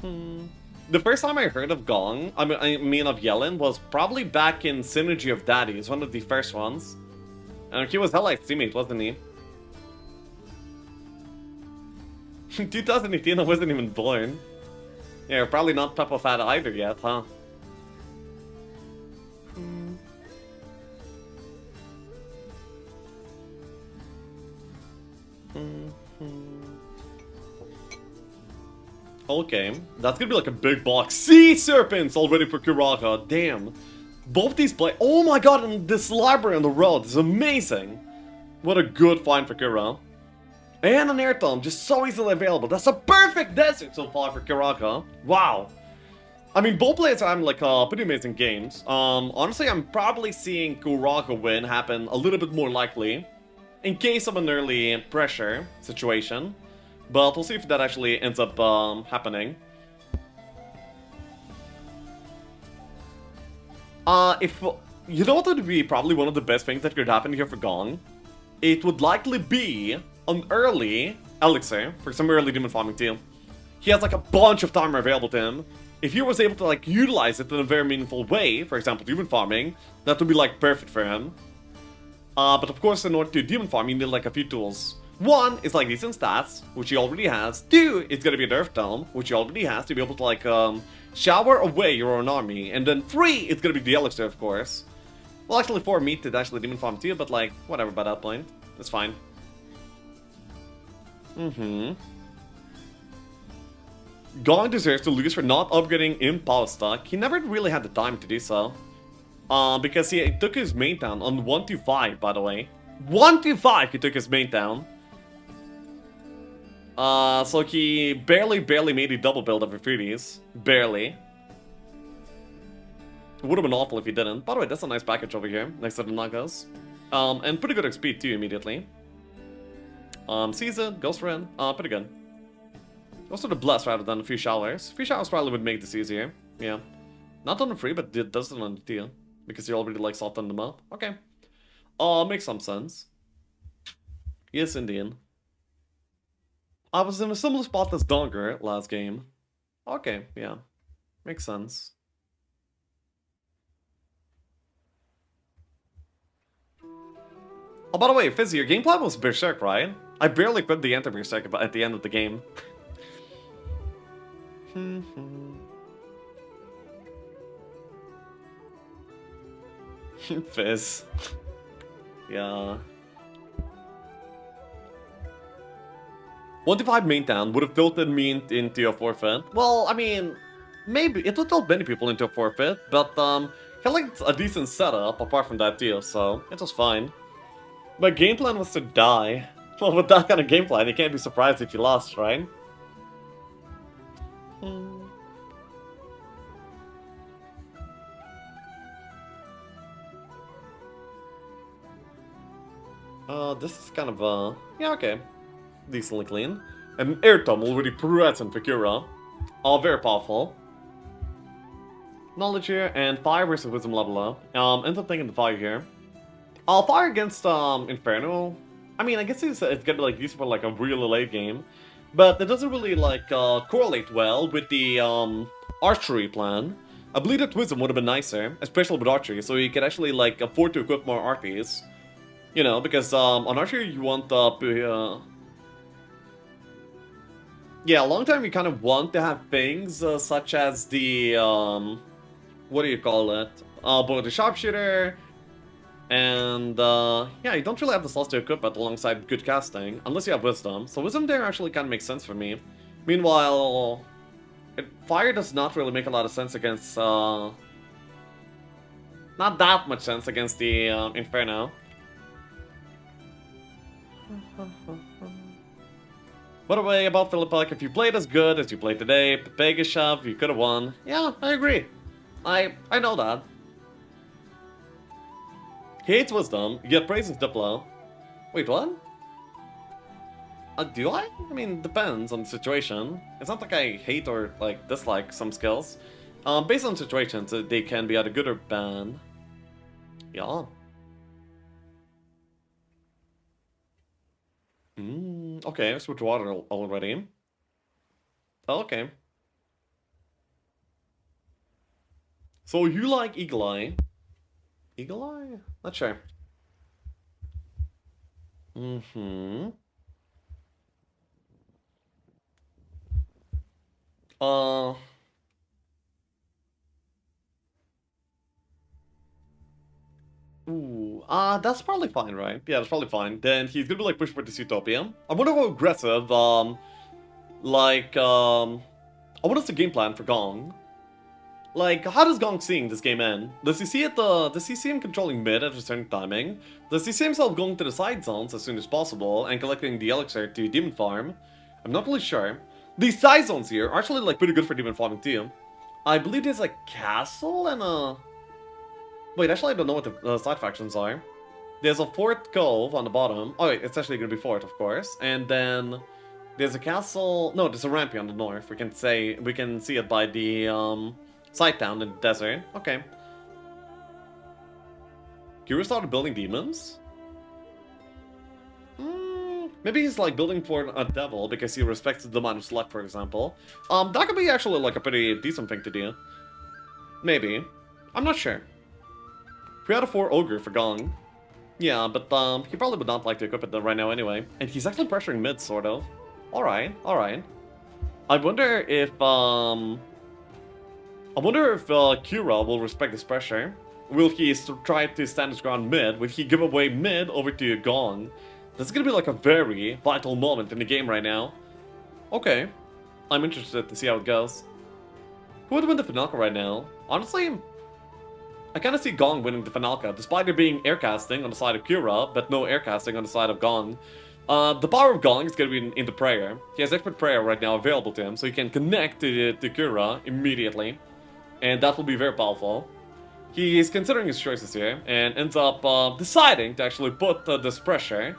The first time I heard of Gong, I mean of Yellen, was probably back in Synergy of Daddies, one of the first ones. And he was Hellite's teammate, wasn't he? 2018, I wasn't even born. Yeah, probably not Peppa Fat either yet, huh? Okay, that's gonna be like a big box. Sea serpents already for Kuraka, damn. Both these play. Oh my god, and this library on the road is amazing. What a good find for Kura. And an air tome, just so easily available. That's a perfect desert so far for Kuraka. Wow. I mean, both players are having like pretty amazing games. Honestly, I'm probably seeing Kuraka win happen a little bit more likely, in case of an early pressure situation. But we'll see if that actually ends up happening. If you know what would be probably one of the best things that could happen here for Gong? It would likely be an early elixir for some early demon farming too. He has like a bunch of timer available to him. If he was able to like utilize it in a very meaningful way, for example demon farming, that would be like perfect for him. But of course in order to demon farm you need like a few tools. One is like decent stats, which he already has. 2, it's gonna be an Earth Dome, which he already has to be able to like shower away your own army. And then 3, it's gonna be the Elixir, of course. Well, actually 4 meat to actually demon farm too, but like whatever by that point, it's fine. Gong deserves to lose for not upgrading in power stock. He never really had the time to do so. Because he took his main town on 125, by the way. 125 he took his main town. So he barely made a double build of Ifritis. Barely. It would have been awful if he didn't. By the way, that's a nice package over here, next to the Nagas. And pretty good XP too, immediately. Sees it, goes for it. Pretty good. Goes to the Bless rather than a few showers. A few showers probably would make this easier. Yeah. Not on the free, but it does it on the deal. Because you already like softened them up. Okay. Makes some sense. Yes, indeed. I was in a similar spot as Donger last game. Okay, yeah. Makes sense. Oh, by the way, Fizzy, your gameplay was Berserk, right? I barely quit the anti-Berserk at the end of the game. Fizz. Yeah. 1-5 main town would have tilted me into a forfeit. Well, I mean, maybe it would tilt many people into a forfeit, but he liked a decent setup apart from that too, so it was fine. My game plan was to die. Well, with that kind of game plan, you can't be surprised if you lost, right? This is kind of, yeah, okay. Decently clean. And Air Tome already present for Kura. All very powerful. knowledge here, and fire versus wisdom level up. Ends up taking the fire here. I'll fire against Inferno. I mean, I guess it's gonna be like useful for like a really late game, but it doesn't really like correlate well with the archery plan. I believe that wisdom would have been nicer, especially with archery, so you could actually like afford to equip more RPs. You know, because on archery you want yeah, long time you kind of want to have things such as the what do you call it? Both the sharpshooter. And yeah, you don't really have the slots to equip it alongside good casting, unless you have wisdom. So wisdom there actually kind of makes sense for me. Meanwhile, fire does not really make a lot of sense against, not that much sense against the Inferno. By the way, about Philippek, if you played as good as you played today, Pegashav, you could have won. Yeah, I agree. I know that. He hates wisdom, yet praises Diplo. Wait, what? Do I? I mean, depends on the situation. It's not like I hate or, like, dislike some skills. Based on situations, they can be either good or bad. Yeah. Okay, I switched water already. Okay. So you like Eagle Eye? Eagle Eye? Not sure. Uh... Ooh, that's probably fine, right? Yeah, that's probably fine. Then he's gonna be like pushing for this Utopia. I wonder how aggressive, I wonder what's the game plan for Gong? Like, how does Gong seeing this game end? Does he see it, does he see him controlling mid at a certain timing? Does he see himself going to the side zones as soon as possible and collecting the elixir to Demon Farm? I'm not really sure. These side zones here are actually, like, pretty good for Demon Farming too. I believe there's a castle and a... Wait, actually I don't know what the side factions are. There's a Fort Cove on the bottom. Oh wait, it's actually gonna be Fort, of course. And then there's a castle. No, there's a rampy on the north. We can see it by the side town in the desert. Okay. Kira started building demons. Maybe he's like building for a devil because he respects the Manus luck, for example. That could be actually like a pretty decent thing to do. Maybe. I'm not sure. 3 out of 4 Ogre for Gong. Yeah, but he probably would not like to equip it right now anyway. And he's actually pressuring mid, sort of. Alright, alright. I wonder if Kira will respect this pressure. Will he try to stand his ground mid? Will he give away mid over to Gong? This is gonna be like a very vital moment in the game right now. Okay. I'm interested to see how it goes. Who would win the Finalka right now? Honestly, I kind of see Gong winning the Finalka, despite there being aircasting on the side of Kira, but no aircasting on the side of Gong. The power of Gong is going to be in the prayer. He has expert prayer right now available to him, so he can connect to Kira immediately. And that will be very powerful. He is considering his choices here, and ends up deciding to actually put this pressure.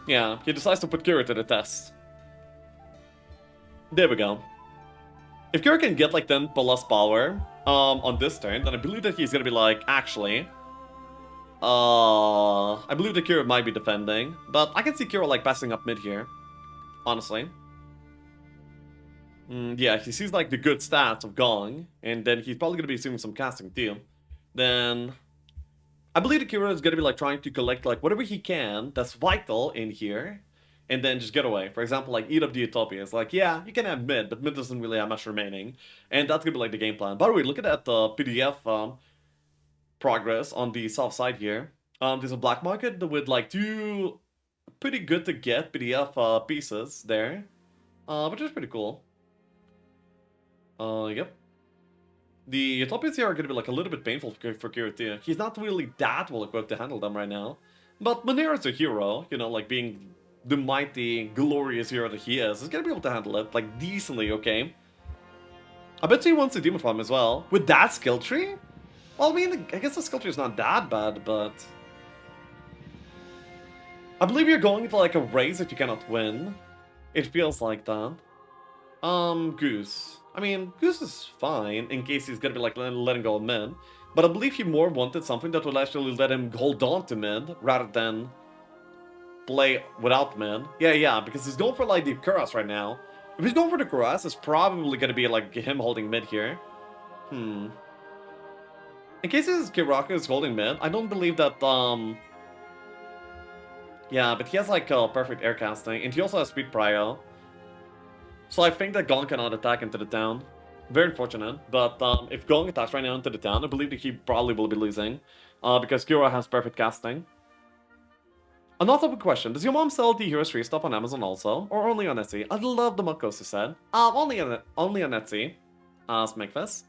Yeah, he decides to put Kira to the test. There we go. If Kira can get like 10 plus power on this turn, then I believe that he's gonna be like, actually, I believe that Kira might be defending, but I can see Kira like passing up mid here, honestly. Yeah, he sees like the good stats of Gong, and then he's probably gonna be assuming some casting too. Then I believe that Kira is gonna be like trying to collect like whatever he can that's vital in here, and then just get away. For example, like eat up the Utopia. It's like, yeah, you can have mid, but mid doesn't really have much remaining, and that's gonna be like the game plan. By the way, look at that PDF progress on the south side here. There's a black market with like 2 pretty good to get PDF pieces there, which is pretty cool. Yep. The Utopians here are going to be like a little bit painful for Kira too. He's not really that well equipped to handle them right now. But Monera's a hero, you know, like being the mighty, glorious hero that he is going to be able to handle it, like, decently, okay? I bet he wants to Demon Farm as well. With that skill tree? Well, I mean, I guess the skill tree is not that bad, but... I believe you're going to like a race that you cannot win. It feels like that. Goose. I mean, Goose is fine in case he's gonna be like letting go of mid, but I believe he more wanted something that would actually let him hold on to mid rather than play without mid. Yeah, because he's going for like the Kuras right now. If he's going for the Kuras, it's probably gonna be like him holding mid here. In case his Kiraka is holding mid, I don't believe that, yeah, but he has like perfect air casting, and he also has speed prio. So I think that Gong cannot attack into the town. Very unfortunate, but if Gong attacks right now into the town, I believe that he probably will be losing, because Kira has perfect casting. Another quick question, does your mom sell the Heroes 3 stuff on Amazon also, or only on Etsy? I love the Mokos you said. Only on Etsy. Smegfest.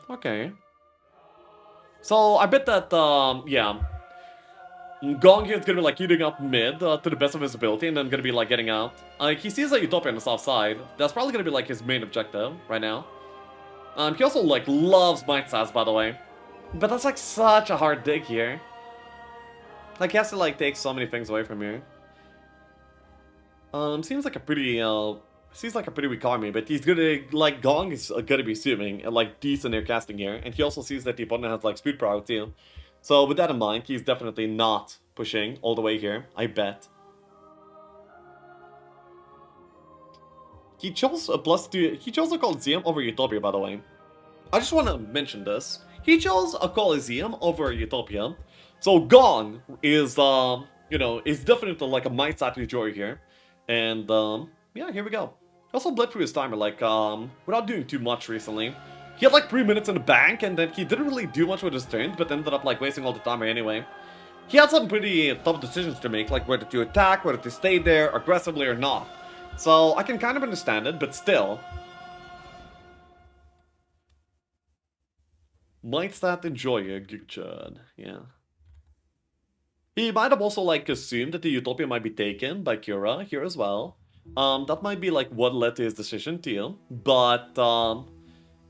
Okay. So I bet that, yeah. Gong here is gonna be like eating up mid to the best of his ability and then gonna be like getting out. He sees a Utopia on the south side. That's probably gonna be like his main objective right now. He also like loves Might Sass, by the way. But that's like such a hard dig here. Like he has to like take so many things away from here. Seems like a pretty weak army, but he's gonna like Gong is gonna be assuming like decent air casting here, and he also sees that the opponent has like speed power too. So with that in mind, he's definitely not pushing all the way here, I bet. He chose a +2, he chose a Coliseum over Utopia, by the way. I just want to mention this. He chose a Coliseum over Utopia. So Gong is, you know, is definitely like a Might Saturday joy here. And, yeah, here we go. He also bled through his timer, like, without doing too much recently. He had like 3 minutes in the bank, and then he didn't really do much with his turns, but ended up like wasting all the timer anyway. He had some pretty tough decisions to make, like whether to attack, whether to stay there aggressively or not. So I can kind of understand it, but still. Might stat enjoy a Gigchad, yeah. He might have also like assumed that the Utopia might be taken by Kira here as well. That might be like what led to his decision too, but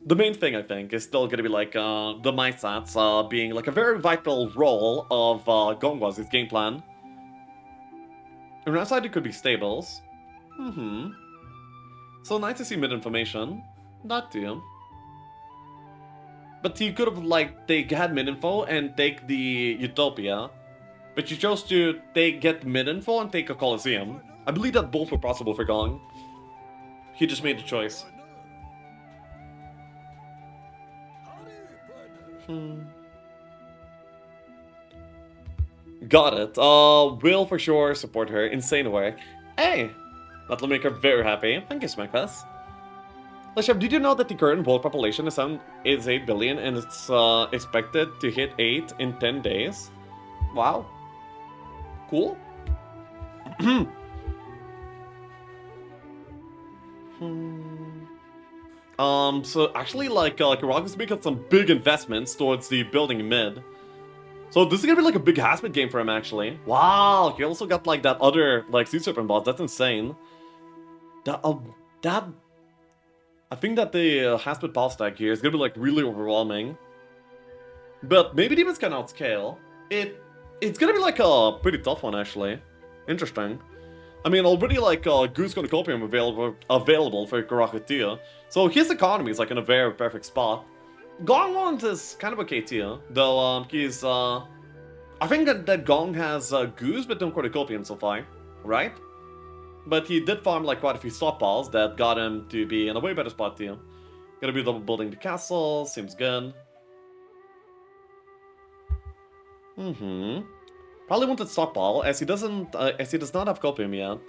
the main thing, I think, is still gonna be like the Mindsats being like a very vital role of Gongwa's game plan. On our side, it could be stables. So nice to see mid-information. That too. But he could have like had mid-info and take the Utopia. But you chose to get mid-info and take a Coliseum. I believe that both were possible for Gong. He just made the choice. Got it. Will for sure support her. Insane work. Hey! That'll make her very happy. Thank you, Smackfest. Leshep, did you know that the current world population is 8 billion and it's expected to hit 8 in 10 days? Wow. Cool. So actually, like Karaku's making some big investments towards the building mid. So this is gonna be like a big Haspit game for him, actually. Wow, he also got like that other like Sea Serpent boss. That's insane. That I think that the Haspit boss stack here is gonna be like really overwhelming. But maybe demons can outscale. It's gonna be like a pretty tough one, actually. Interesting. I mean, already like Goose Cornucopium available for Karaku too. So his economy is like in a very perfect spot. Gong Wand is kind of okay too, though he's I think that Gong has Goose but no Cornucopium so far, right? But he did farm like quite a few stockpiles that got him to be in a way better spot too. Gonna be double building the castle, seems good. Probably wanted stockpile, as he does not have copium yet.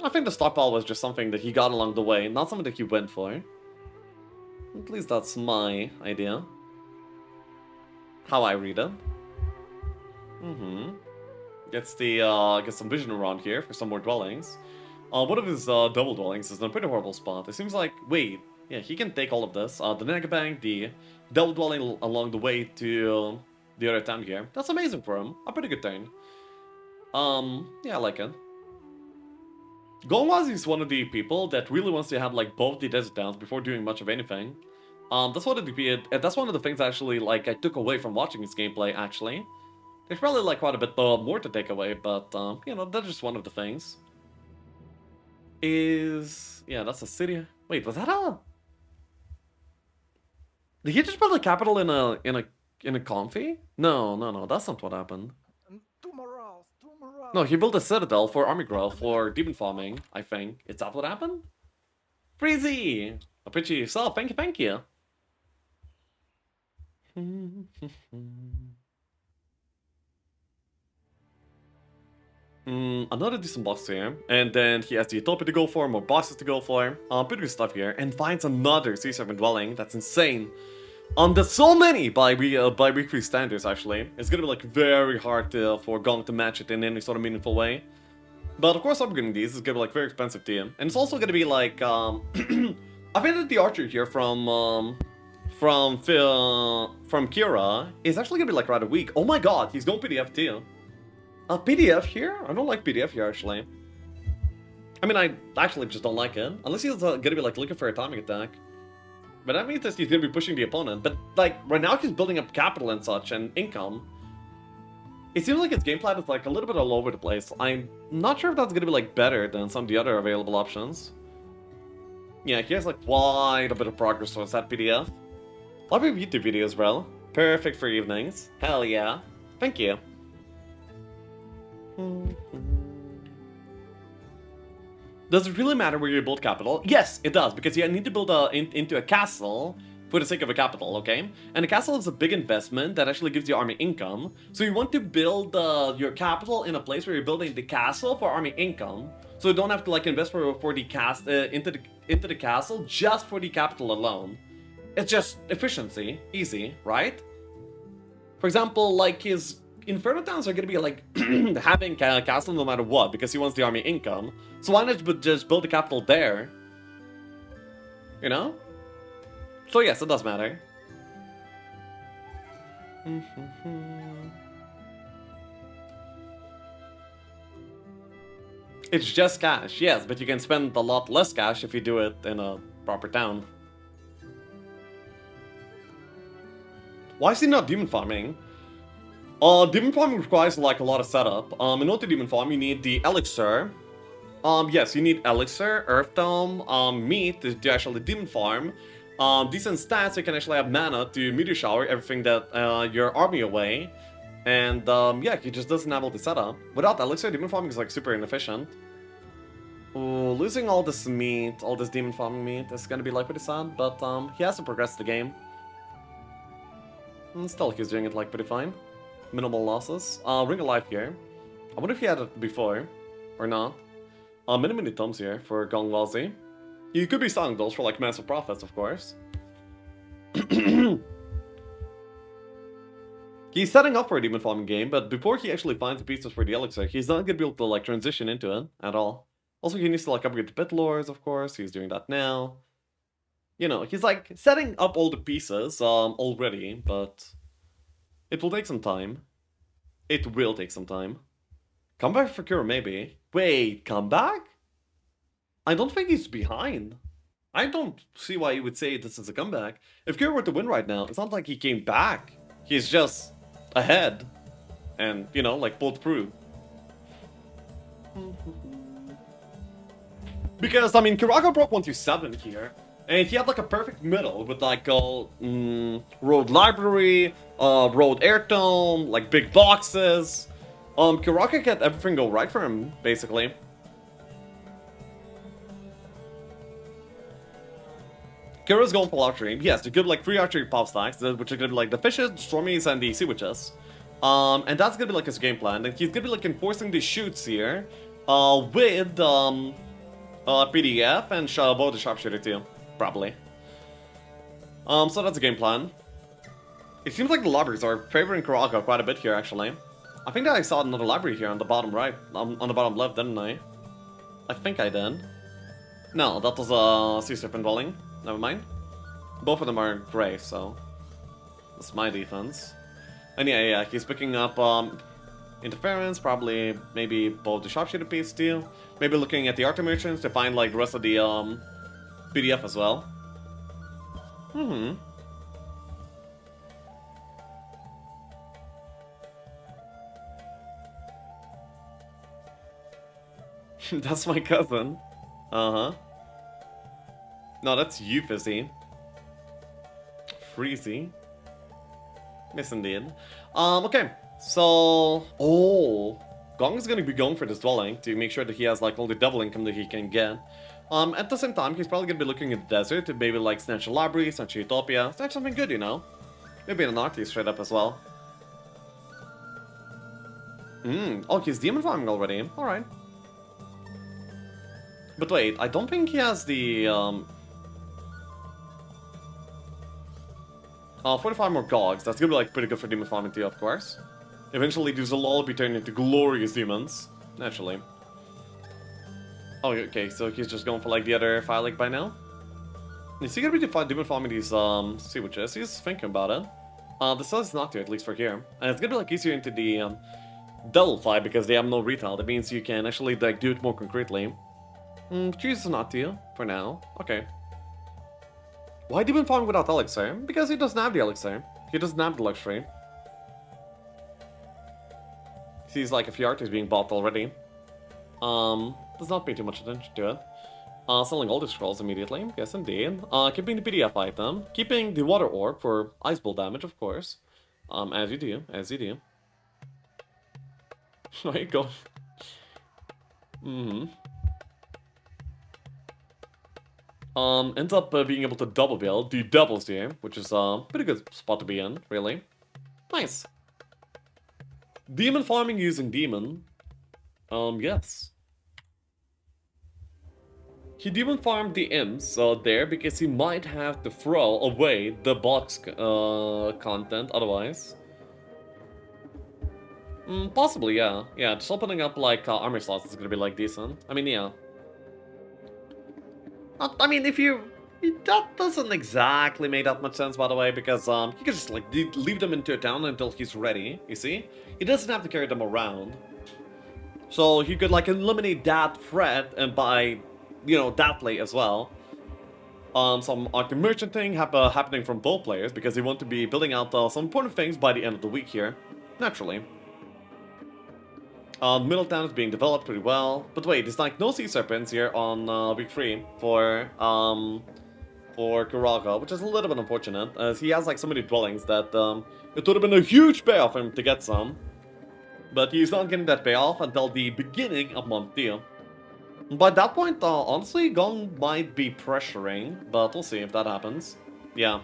I think the stockpile was just something that he got along the way, not something that he went for. At least that's my idea. How I read it. Gets some vision around here for some more dwellings. One of his double dwellings is in a pretty horrible spot. It seems like, wait, yeah, he can take all of this. The Nagabank, the double dwelling along the way to the other town here. That's amazing for him. A pretty good turn. Yeah, I like it. Gongwaz is one of the people that really wants to have like both the desert towns before doing much of anything. That's one of the things actually like I took away from watching his gameplay actually. There's probably like quite a bit more to take away, but you know, that's just one of the things. Yeah, that's a city. Wait, was that a? Did he just build a capital in a confy? No, that's not what happened. Two morals, two No, he morals. built a citadel for army growth for demon farming, I think. Is that what happened? Freezy! Appreciate yourself, thank you, thank you. Another decent box here, and then he has the Utopia to go for, more boxes to go for, pretty good stuff here, and finds another Sea Serpent dwelling, that's insane. There's so many by week 3 standards, actually. It's gonna be like very hard for Gong to match it in any sort of meaningful way. But of course upgrading these is gonna be like very expensive to him. And it's also gonna be like, I think that the archer here from Kira is actually gonna be like rather weak. Oh my god, he's going PDF too. PDF here? I don't like PDF here, actually. I mean, I actually just don't like it. Unless he's gonna be, like, looking for a timing attack. But that means that he's gonna be pushing the opponent. But, like, right now he's building up capital and such, and income. It seems like his game plan is, like, a little bit all over the place. I'm not sure if that's gonna be, like, better than some of the other available options. Yeah, he has, like, quite a bit of progress towards that PDF. Love your YouTube videos, bro. Perfect for evenings. Hell yeah. Thank you. Does it really matter where you build capital? Yes, it does, because you need to build into a castle for the sake of a capital, okay? And a castle is a big investment that actually gives you army income. So you want to build your capital in a place where you're building the castle for army income. So you don't have to like invest for the into the castle just for the capital alone. It's just efficiency, easy, right? For example, like his Inferno towns are gonna be like having castle no matter what because he wants the army income. So why not just build the capital there? You know? So yes, it does matter. It's just cash, yes, but you can spend a lot less cash if you do it in a proper town. Why is he not demon farming? Demon farming requires like a lot of setup. In order to demon farm, you need the elixir. Yes, you need elixir, earth dome, meat to actually demon farm. Decent stats, you can actually have mana to meteor shower everything that your army away. And yeah, he just doesn't have all the setup. Without elixir, demon farming is like super inefficient. Ooh, losing all this meat, all this demon farming meat is gonna be like pretty sad, but he has to progress the game. And still, he's doing it like pretty fine. Minimal losses. Ring of Life here. I wonder if he had it before, or not. Mini tomes here for Gong Wazi. You could be selling those for like massive profits, of course. He's setting up for a demon farming game, but before he actually finds the pieces for the elixir, he's not gonna be able to like transition into it at all. Also, he needs to like upgrade the pit lords, of course. He's doing that now. You know, he's like setting up all the pieces already, but it will take some time. It will take some time. Comeback for Kira, maybe. Wait, comeback? I don't think he's behind. I don't see why you would say this is a comeback. If Kira were to win right now, it's not like he came back. He's just ahead. And, you know, like pulled through. Because, I mean, Kiraga broke 127 here. And he had like a perfect middle with like road library, road air dome, like big boxes. Kiraga had everything go right for him, basically. Kira's going for archery. Yes, the good like 3 archery pop stacks, which are gonna be like the fishes, the stormies, and the sea witches. And that's gonna be like his game plan. And he's gonna be like enforcing the shoots here, with PDF and both the sharpshooter too, probably. So that's the game plan. It seems like the libraries are favoring Kiraga quite a bit here, actually. I think that I saw another library here on the bottom right, on the bottom left, didn't I? I think I did. No, that was a Sea Serpent dwelling. Never mind. Both of them are gray, so that's my defense. And yeah, he's picking up interference, probably maybe both the sharpshooter piece too. Maybe looking at the art merchants to find like the rest of the PDF as well. That's my cousin. Uh-huh. No, that's you, Fizzy. Freezy. Yes, indeed. Okay. So... Oh! Gong is gonna be going for this dwelling to make sure that he has, like, all the double income that he can get. At the same time, he's probably gonna be looking at the desert to maybe, like, snatch a library, snatch a utopia, snatch something good, you know? Maybe an artist straight up as well. Oh, he's demon farming already. Alright. But wait, I don't think he has the, 45 more gogs. That's gonna be, like, pretty good for demon farming too, of course. Eventually, these will all be turned into glorious demons. Naturally. Oh, okay, so he's just going for, like, the other fire lake by now? Is he gonna be demon farming these, sea witches? He's thinking about it. The sun is not to, at least for here. And it's gonna be, like, easier into the, double fight because they have no retail. That means you can actually, like, do it more concretely. Choose not to, for now. Okay. Why demon farming without elixir? Because he doesn't have the elixir. He doesn't have the luxury. Sees, like, a few artists being bought already. Does not pay too much attention to it. Selling all the scrolls immediately. Yes, indeed. Keeping the PDF item. Keeping the water orb for ice ball damage, of course. As you do. As you do. There you go. Ends up being able to double build the doubles here, which is a pretty good spot to be in, really. Nice. Demon farming using demon. Yes. He demon farmed the imps there because he might have to throw away the box content otherwise. Possibly, yeah. Yeah, just opening up, like, armor slots is gonna be, like, decent. I mean, yeah. I mean, if you... That doesn't exactly make that much sense, by the way, because, you can just, like, leave them into a town until he's ready, you see? He doesn't have to carry them around. So, he could, like, eliminate that threat and by, you know, that play as well. Some Arctic Merchant thing happening from both players, because they want to be building out some important things by the end of the week here. Naturally. Middletown is being developed pretty well. But wait, there's like no sea serpents here on week 3 for Kuraga, which is a little bit unfortunate, as he has like so many dwellings that it would have been a huge payoff for him to get some. But he's not getting that payoff until the beginning of month 2. By that point, honestly, Gong might be pressuring, but we'll see if that happens. Yeah.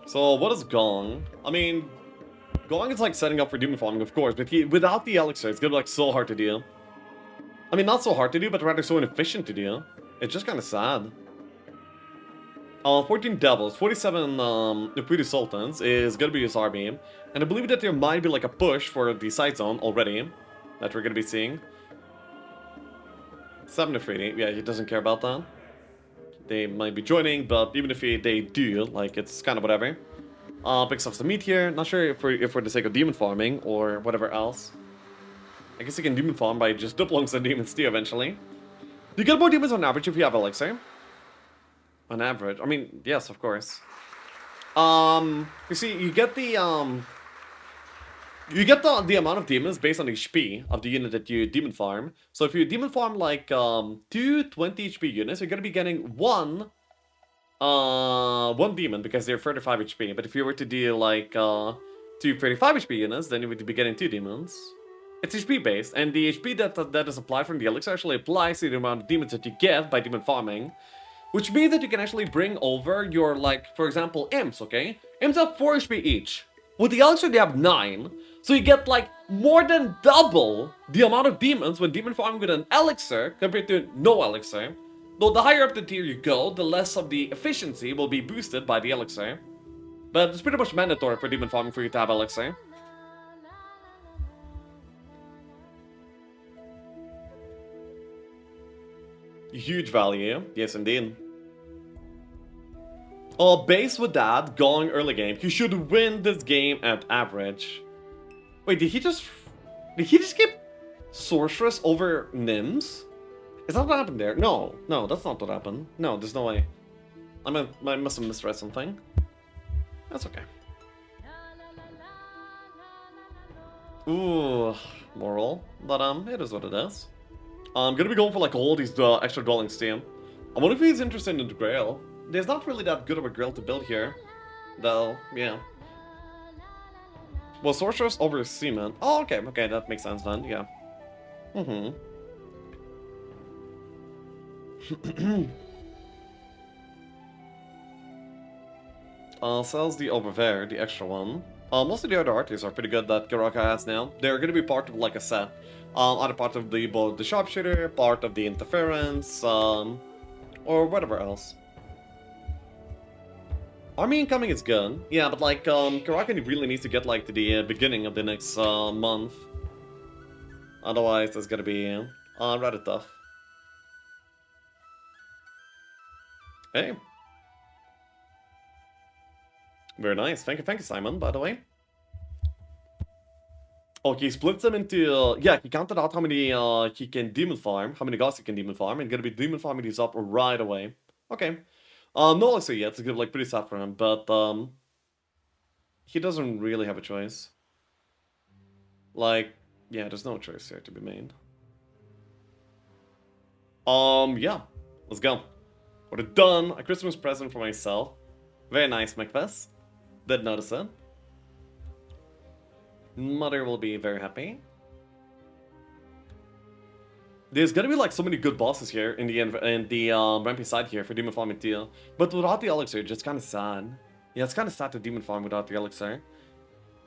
So, what is Gong? I mean, Gong is like setting up for demon farming, of course, but without the elixir, it's gonna be like so hard to do. I mean, not so hard to do, but rather so inefficient to do. It's just kind of sad. 14 devils, 47 Deputy Sultans is gonna be his army, and I believe that there might be like a push for the side zone already that we're gonna be seeing. 7 Afridi, yeah, he doesn't care about that. They might be joining, but even if they do, like, it's kind of whatever. Picks up some meat here. Not sure if for the sake of demon farming or whatever else. I guess you can demon farm by just doubling some demons too eventually. Do you get more demons on average if you have elixir? On average? I mean, yes, of course. You see, you get the amount of demons based on HP of the unit that you demon farm. So if you demon farm like 2 20 HP units, you're gonna be getting one demon because they're 35 HP. But if you were to do like 2 35 HP units, then you would be getting 2 demons. It's HP based, and the HP that is applied from the elixir actually applies to the amount of demons that you get by demon farming. Which means that you can actually bring over your, like, for example, imps, okay? Imps have 4 HP each. With the elixir, they have 9. So you get, like, more than double the amount of demons when demon farming with an elixir compared to no elixir. Though the higher up the tier you go, the less of the efficiency will be boosted by the elixir. But it's pretty much mandatory for demon farming for you to have elixir. Huge value, yes indeed. Based with that, going early game, you should win this game at average. Wait, did he just get Sorceress over Nims? Is that what happened there? No, that's not what happened. No, there's no way. I must have misread something. That's okay. Ooh, moral. But it is what it is. I'm gonna be going for like all these extra dwellings team. I wonder if he's interested in the Grail. There's not really that good of a Grail to build here. Though, yeah. Well, Sorceress over Seaman. Oh, okay, that makes sense then, yeah. Sells the over there, the extra one. Most of the other artists are pretty good that Kiraka has now. They're gonna be part of like a set. Either part of both the sharpshooter, part of the interference, or whatever else. Army incoming is good, yeah, but like Kiraka really needs to get like to the beginning of the next month. Otherwise, it's gonna be rather tough. Hey. Very nice. Thank you, Simon, by the way. Okay, he splits them into, yeah, he counted out how many he can demon farm, how many gods he can demon farm, and gonna be demon farming these up right away. Okay. No elixir yet, it's gonna be like pretty sad for him, but he doesn't really have a choice. Like, yeah, there's no choice here to be made. Yeah, let's go. We're done. A Christmas present for myself. Very nice, Macbeth. Did notice it. Mother will be very happy. There's gonna be like so many good bosses here in the ramping side here for Demon Farm and Teal. But without the elixir, just kinda sad. Yeah, it's kinda sad to Demon Farm without the elixir.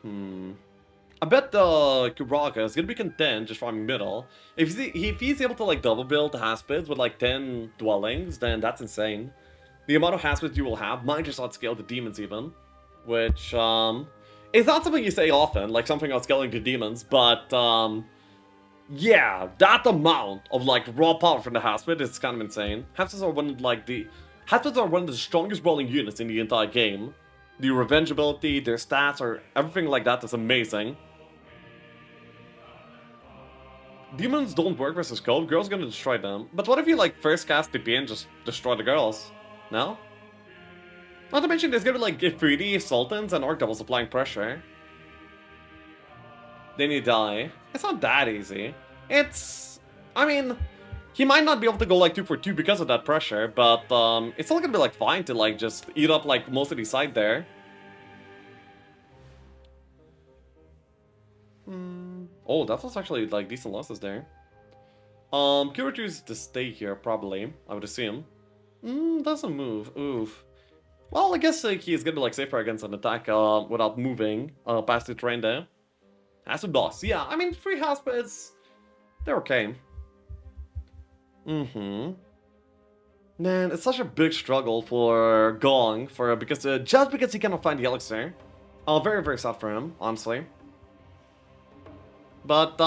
I bet Kuraka is gonna be content just farming middle. If he's able to like double build the Haspids with like 10 dwellings, then that's insane. The amount of Haspids you will have might just outscale the demons even. Which, is not something you say often, like something outscaling the demons, but, yeah, that amount of like raw power from the Haspid is kind of insane. Haspids are one of the strongest brawling units in the entire game. The revenge ability, their stats, or everything like that is amazing. Demons don't work versus Code, girls gonna destroy them. But what if you like first cast TP and just destroy the girls? No? Not to mention there's gonna be like 3D Sultans and Orc Devils applying pressure. Then you die. It's not that easy. I mean, he might not be able to go like 2 for 2 because of that pressure, but it's still gonna be like fine to like just eat up like most of the side there. Oh, that was actually like decent losses there. Kira chooses to stay here probably, I would assume. Doesn't move. Oof. Well, I guess he's gonna be like safer against an attack without moving past the terrain there. Acid boss, yeah, I mean 3 Haspids, they're okay. Man, it's such a big struggle for Gong because just because he cannot find the elixir. Very, very sad for him, honestly. But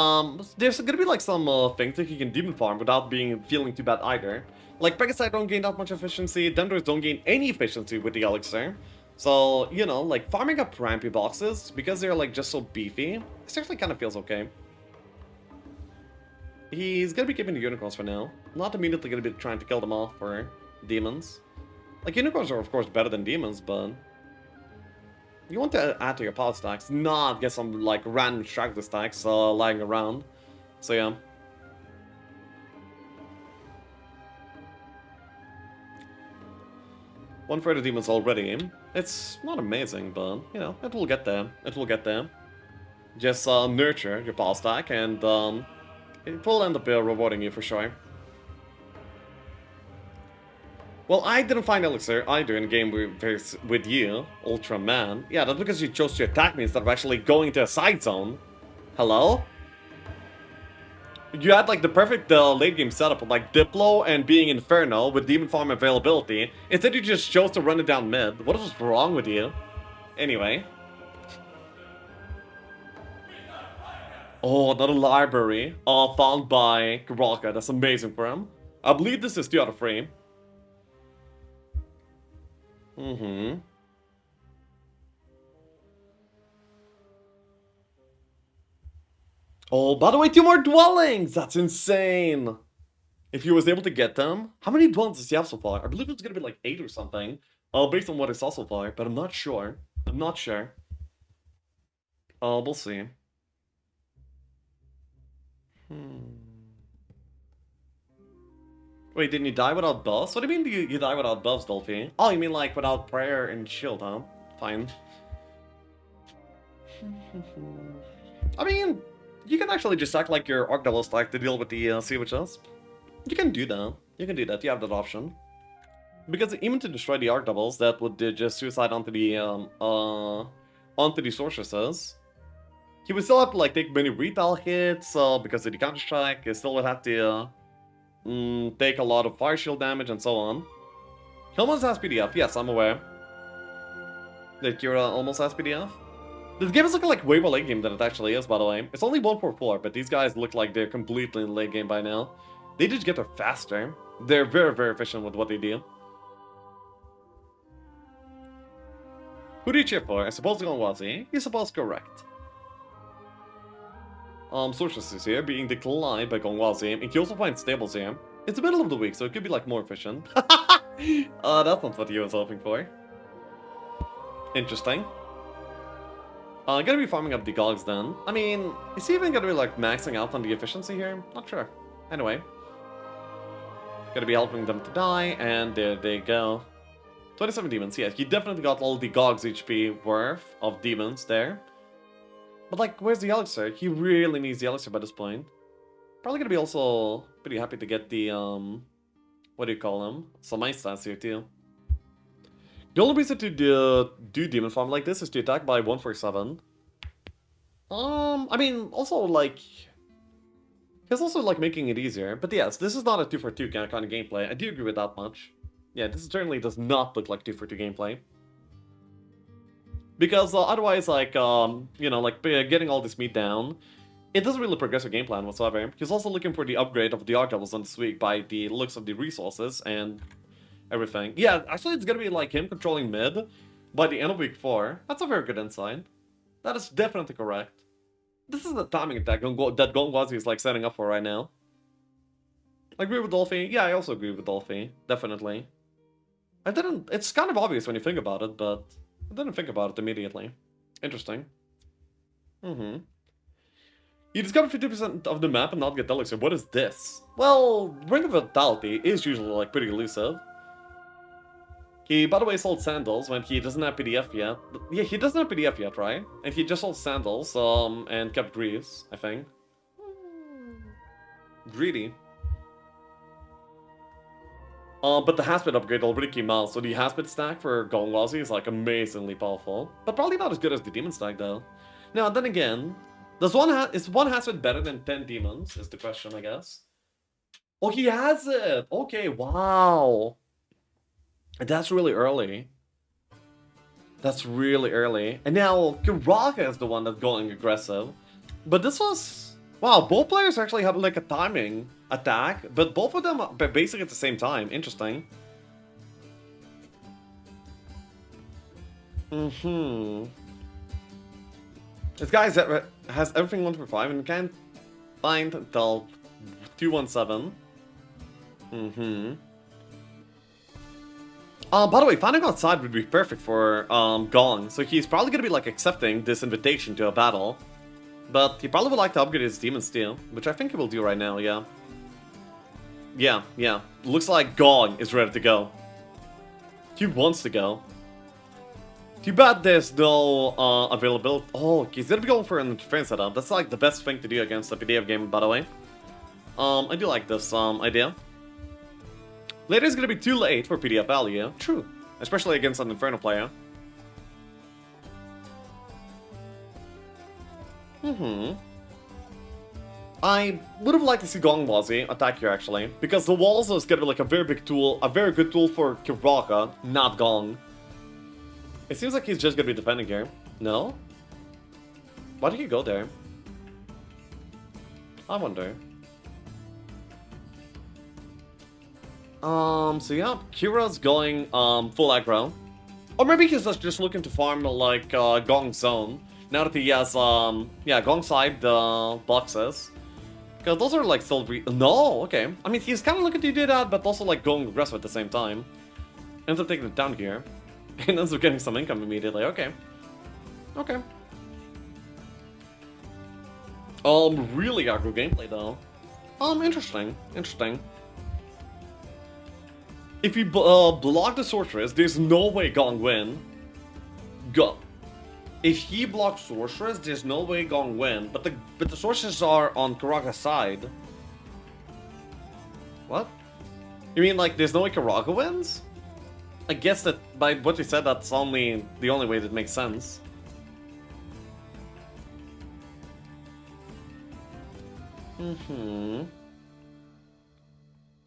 there's gonna be like some things that he can demon farm without feeling too bad either. Like Pegasi don't gain that much efficiency, Dendros don't gain any efficiency with the elixir. So, you know, like farming up rampy boxes, because they're like just so beefy, it actually kind of feels okay. He's gonna be keeping the unicorns for now. Not immediately gonna be trying to kill them off for demons. Like unicorns are of course better than demons, but you want to add to your power stacks, not get some like random Stragler stacks lying around. So yeah. One for the demons already. It's not amazing, but you know, it will get there. It will get there. Just nurture your power stack and it will end up rewarding you for sure. Well, I didn't find Elixir either in game with you, Ultraman. Yeah, that's because you chose to attack me instead of actually going to a side zone. Hello? You had like the perfect late game setup of like Diplo and being Inferno with Demon Farm availability. Instead you just chose to run it down mid. What was wrong with you? Anyway. Oh, another library. Found by Kuraka. That's amazing for him. I believe this is 2 out of 3. Oh, by the way, 2 more dwellings! That's insane! if he was able to get them. How many duels does he have so far? I believe it's gonna be like 8 or something. Based on what I saw so far, but I'm not sure. I'm not sure. We'll see. Wait, didn't you die without buffs? What do you mean you die without buffs, Dolphy? Oh, you mean like without prayer and shield, huh? Fine. I mean, you can actually just act like your Arc Devil stack to deal with the sea witches. You can do that. You can do that. You have that option. Because even to destroy the Arc Devils, that would just suicide onto the sorceresses. He would still have to like take many retail hits because of the counter strike. He still would have to take a lot of fire shield damage and so on. He almost has PDF. Yes, I'm aware. That Kira almost has PDF. This game is looking like way more late game than it actually is, by the way. It's only 144, but these guys look like they're completely in late game by now. They just get there faster. They're very, very efficient with what they do. Who do you cheer for? I suppose Gongwazi. You suppose correct. Sorceresses here being declined by Gongwazi, and you also find stables here. It's the middle of the week, so it could be like more efficient. That's not what he was hoping for. Interesting. Gonna be farming up the Gogs then. I mean, is he even gonna be like maxing out on the efficiency here? Not sure. Anyway. Gonna be helping them to die, and there they go. 27 demons, yeah, he definitely got all the Gogs HP worth of demons there. But like, where's the elixir? He really needs the elixir by this point. Probably gonna be also pretty happy to get the, what do you call them? Some ice stats here too. The only reason to do demon farm like this is to attack by 147. I mean, also like, he's also like making it easier. But yes, this is not a 2 for 2 kind of gameplay. I do agree with that much. Yeah, this certainly does not look like 2 for 2 gameplay. Because otherwise, like, you know, like getting all this meat down, it doesn't really progress your game plan whatsoever. He's also looking for the upgrade of the Arc Devils on this week by the looks of the resources and everything. Yeah, actually it's gonna be like him controlling mid by the end of week 4. That's a very good insight. That is definitely correct. This is the timing attack that Gongwazi is like setting up for right now. I agree with Dolphy. Yeah, I also agree with Dolphy. Definitely. It's kind of obvious when you think about it, but I didn't think about it immediately. Interesting. You discover 50% of the map and not get elixir. What is this? Well, Ring of Vitality is usually like pretty elusive. He, by the way, sold sandals when he doesn't have PDF yet. Yeah, he doesn't have PDF yet, right? And he just sold sandals, and kept greaves, I think. Greedy. But the Haspid upgrade already came out, so the Haspid stack for Gongwazi is like amazingly powerful. But probably not as good as the demon stack though. Now, then again, is one Haspid better than 10 demons, is the question, I guess. Oh, he has it! Okay, wow. That's really early. That's really early. And now, Kiraka is the one that's going aggressive. But this was... Wow, both players actually have like a timing attack, but both of them are basically at the same time. Interesting. This guy has everything 1 for 5 and can't find until 217. By the way, finding outside would be perfect for Gong, so he's probably gonna be like accepting this invitation to a battle. But he probably would like to upgrade his demons too, which I think he will do right now, yeah. Yeah. Looks like Gong is ready to go. He wants to go. Too bad there's no availability. Oh, he's gonna be going for an interference setup. That's like the best thing to do against a PDF game, by the way. I do like this idea. Later is gonna be too late for PDF value. True. Especially against an Inferno player. I would have liked to see Gongwazi attack here actually, because the walls is gonna be like a very big tool, a very good tool for Kiraka, not Gong. It seems like he's just gonna be defending here. No? Why did he go there? I wonder. So yeah, Kira's going full aggro. Or maybe he's just looking to farm like Gong's zone. Now that he has yeah, Gong side boxes. Because those are like still no, okay. I mean, he's kind of looking to do that, but also like going aggressive at the same time. Ends up taking it down here. And ends up getting some income immediately. Okay. Okay. Really aggro gameplay though. Interesting. Interesting. If you block the Sorceress, there's no way Gong win. Go. If he blocks Sorceress, there's no way Gong win. But the Sorceress are on Karaga's side. What? You mean like there's no way Karaga wins? I guess that by what you said, that's only the only way that makes sense.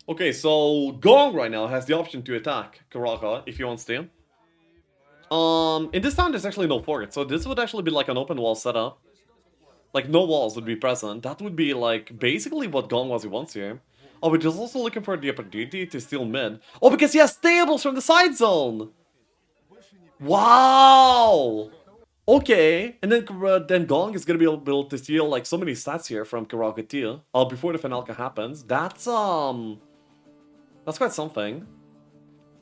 Okay, so Gong right now has the option to attack Karaka if he wants to. In this town there's actually no fort, so this would actually be like an open wall setup. Like no walls would be present. That would be like basically what Gong wants here. Oh, but he's also looking for the opportunity to steal mid. Oh, because he has stables from the side zone! Wow! Okay, and then Gong is gonna be able to steal like so many stats here from Karaka too. Before the Finalka happens. That's quite something.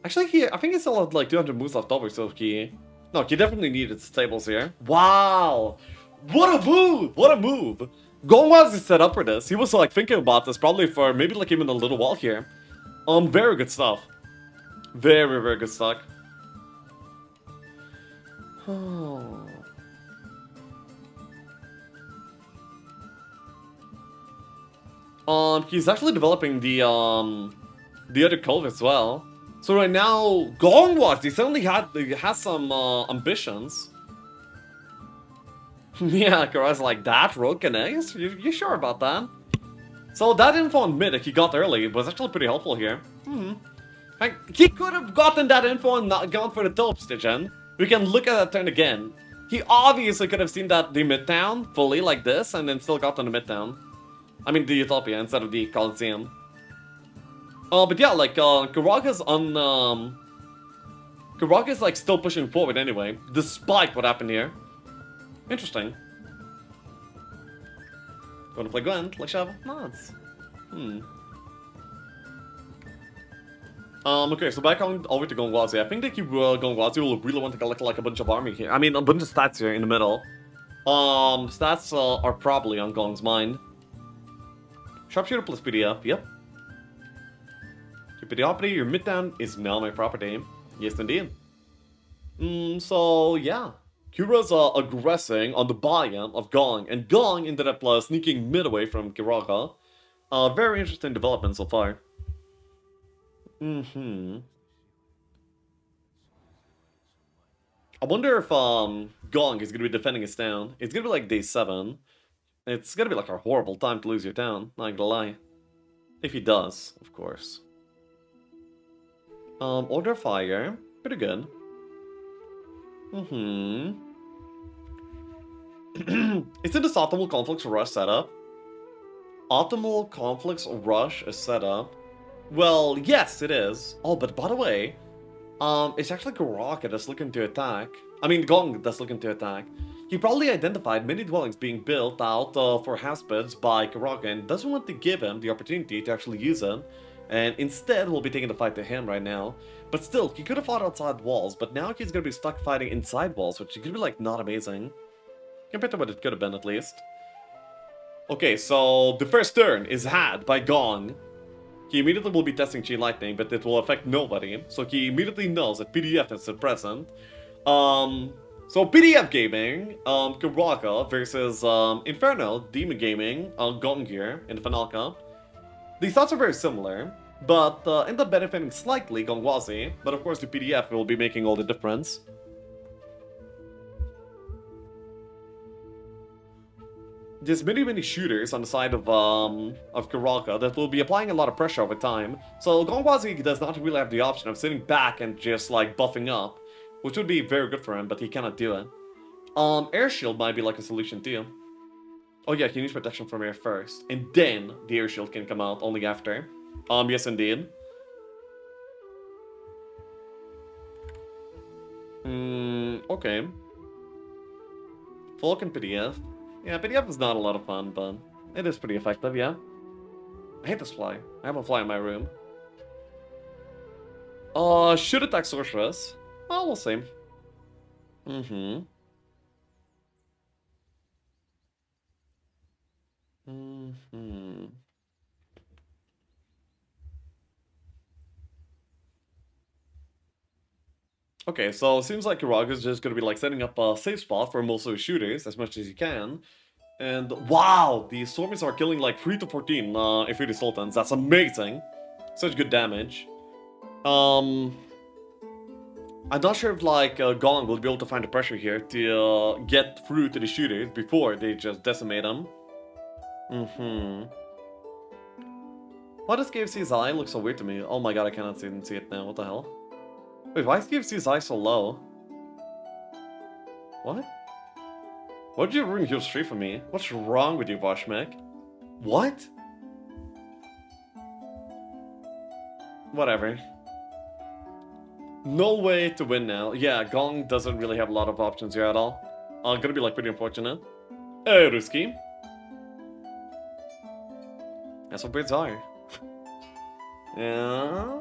Actually, I think he still had like 200 moves left over, so he definitely needed stables here. Wow! What a move! What a move! Gong was set up for this. He was like thinking about this probably for maybe like even a little while here. Very good stuff. Very, very good stuff. He's actually developing the other cove as well. So right now, Gongwatch, he certainly has some ambitions. Yeah, Kara's like, that rogue connects? You sure about that? So that info on mid that he got early was actually pretty helpful here. Like, he could have gotten that info and not gone for the top stitch-in. We can look at that turn again. He obviously could have seen that the midtown fully like this and then still got on the midtown. I mean the Utopia instead of the Coliseum. But yeah, like Karaga's Karaga's like still pushing forward anyway, despite what happened here. Interesting. Wanna play Gwent, like Shav? Nice. Okay, so back on over to Gongwazi. I think that Gongwazi will really want to collect like a bunch of army here. I mean, a bunch of stats here in the middle. Stats are probably on Gong's mind. Sharpshooter plus PDF, yep. Your property, your midtown is now my property. Yes, indeed. So yeah. Kira's aggressing on the buy-in of Gong, and Gong ended up sneaking mid away from Kiraga. Very interesting development so far. I wonder if Gong is gonna be defending his town. It's gonna be like day 7. It's gonna be like a horrible time to lose your town, not gonna lie. If he does, of course. Order Fire, pretty good. Is it this Optimal Conflicts Rush setup? Optimal Conflicts Rush is set up. Well, yes, it is. Oh, but by the way, it's actually Karaka that's looking to attack. I mean, Gong that's looking to attack. He probably identified many dwellings being built out for housebeds by Karaka and doesn't want to give him the opportunity to actually use it. And instead, we'll be taking the fight to him right now. But still, he could have fought outside walls, but now he's gonna be stuck fighting inside walls, which could be like not amazing. Compared to what it could have been, at least. Okay, so the first turn is had by Gong. He immediately will be testing Chi Lightning, but it will affect nobody. So he immediately knows that PDF is present. So PDF Gaming, Karaka versus Inferno, Demon Gaming, Gong here in the Finalka. These thoughts are very similar, but end up benefiting slightly Gongwazi. But of course the PDF will be making all the difference. There's many shooters on the side of Karaka that will be applying a lot of pressure over time. So Gongwazi does not really have the option of sitting back and just like buffing up, which would be very good for him, but he cannot do it. Air Shield might be like a solution too. Oh yeah, he needs protection from air first, and then the Air Shield can come out only after. Yes indeed. Okay. Falcon PDF. Yeah, PDF is not a lot of fun, but It is pretty effective, yeah. I hate this fly. I have a fly in my room. Should attack Sorceress. Oh, we'll see. Mm-hmm. Mm-hmm. Okay, so it seems like Iraq is just gonna be like setting up a safe spot for most of his shooters as much as he can. And wow, the Stormies are killing like 3 to 14 Ifriti Sultans. That's amazing. Such good damage. I'm not sure if like Gong will be able to find the pressure here to get through to the shooters before they just decimate them. Mm-hmm. Why does KFC's eye look so weird to me? Oh my god, I cannot see it now. What the hell? Wait, why is KFC's eye so low? What? Why did you ruin your stream for me? What's wrong with you, Boshmek? What? Whatever. No way to win now. Yeah, Gong doesn't really have a lot of options here at all. Gonna be like pretty unfortunate. Hey, Ruski. That's what birds are. Yeah.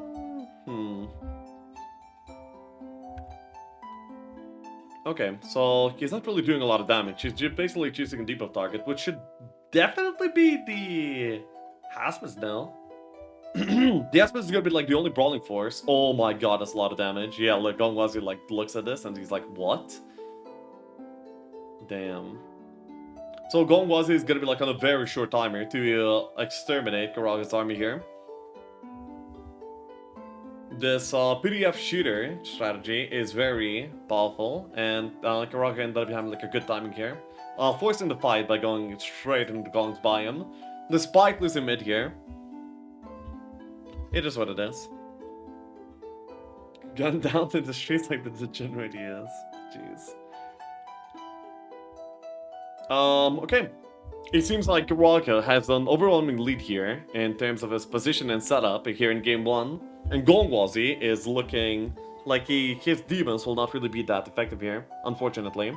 Okay, so he's not really doing a lot of damage. He's just basically choosing a debuff target, which should definitely be the Haspis now. The Haspis is gonna be like the only brawling force. Oh my god, that's a lot of damage. Yeah, look, Gongwazi like looks at this and he's like, what? Damn. So Gongwazi is gonna be like on a very short timer to exterminate Karaga's army here. This PDF shooter strategy is very powerful, and Karaga ended up having like a good timing here. Forcing the fight by going straight into Gong's biome, despite losing mid here. It is what it is. Gun down in the streets like the degenerate he is. Jeez. Okay. It seems like Karaga has an overwhelming lead here in terms of his position and setup here in game 1. And Gongwazi is looking like his demons will not really be that effective here, unfortunately.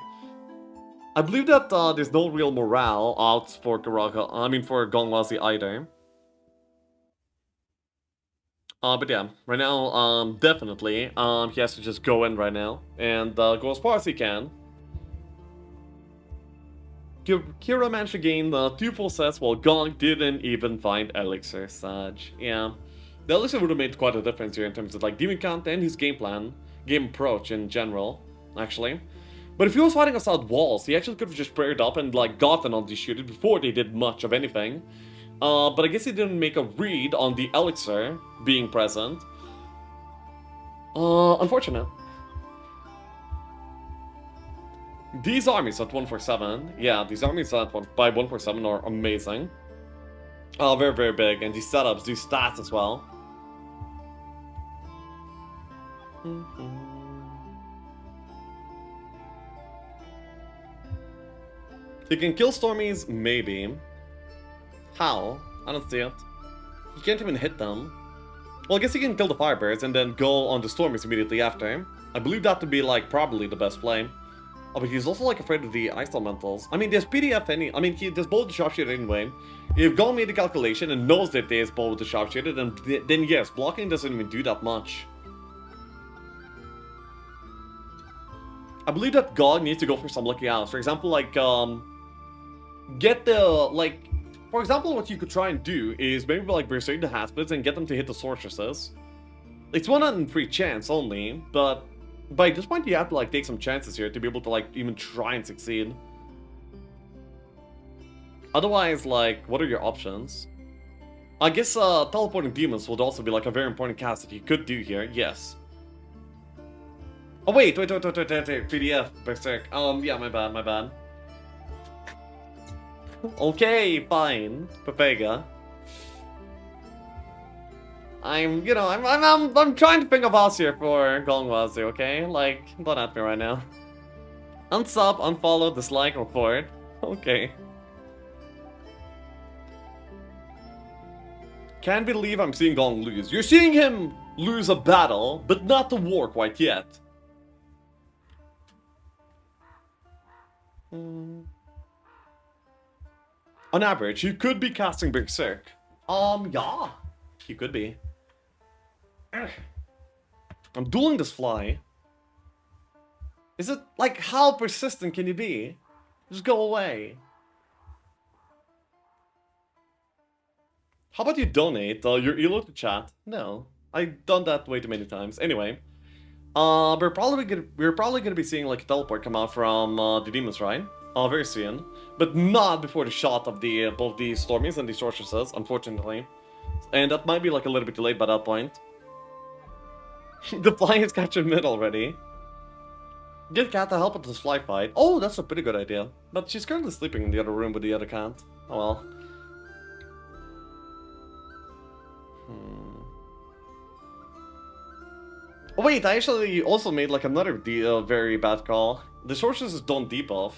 I believe that there's no real morale out for Karaga, for Gongwazi either. But yeah, right now, definitely, he has to just go in right now and go as far as he can. Kira managed to gain 2 full sets while Gong didn't even find Elixir Sage. Yeah. The Elixir would have made quite a difference here in terms of like demon count and his game plan, game approach in general, actually. But if he was fighting outside walls, he actually could have just prayed up and like gotten on these shooters before they did much of anything. But I guess he didn't make a read on the Elixir being present. Unfortunate. These armies at 147, yeah, these armies at by 147 are amazing. Very, very big, and these setups, these stats as well. He can kill Stormies, maybe. How? I don't see it. He can't even hit them. Well, I guess he can kill the Firebirds and then go on the Stormies immediately after. I believe that to be, like, probably the best play. Oh, but he's also, like, afraid of the Ice Elementals. I mean, there's PDF there's both the Sharpshooter anyway. If Gong made the calculation and knows that there's both the Sharpshooter, then yes, blocking doesn't even do that much. I believe that God needs to go for some lucky outs. For example, like, get the, like... For example, what you could try and do is maybe, like, Berserk the Haspits and get them to hit the Sorceresses. It's 1 in 3 chance only, but by this point you have to, like, take some chances here to be able to, like, even try and succeed. Otherwise, like, what are your options? I guess, teleporting demons would also be, like, a very important cast that you could do here, yes. Oh, wait, PDF, Berserk. Yeah, my bad. Okay, fine, Pepega. I'm trying to think of us here for Gongwazi, okay? Like, don't at me right now. Unsub, unfollow, dislike, report. Okay. Can't believe I'm seeing Gong lose. You're seeing him lose a battle, but not the war quite yet. On average, he could be casting Berserk. Yeah. He could be. Ugh. I'm dueling this fly. Is it, like, how persistent can you be? Just go away. How about you donate your elo to chat? No. I've done that way too many times. Anyway. We're probably gonna be seeing, like, a teleport come out from, the demons, right? Very soon. But not before the shot of the, both the Stormies and the Sorceresses, unfortunately. And that might be, like, a little bit delayed by that point. The fly is captured mid already. Get Cat to help with this fly fight. Oh, that's a pretty good idea. But she's currently sleeping in the other room with the other cat. Oh well. Oh wait, I actually also made like another very bad call. The Sorceresses don't debuff.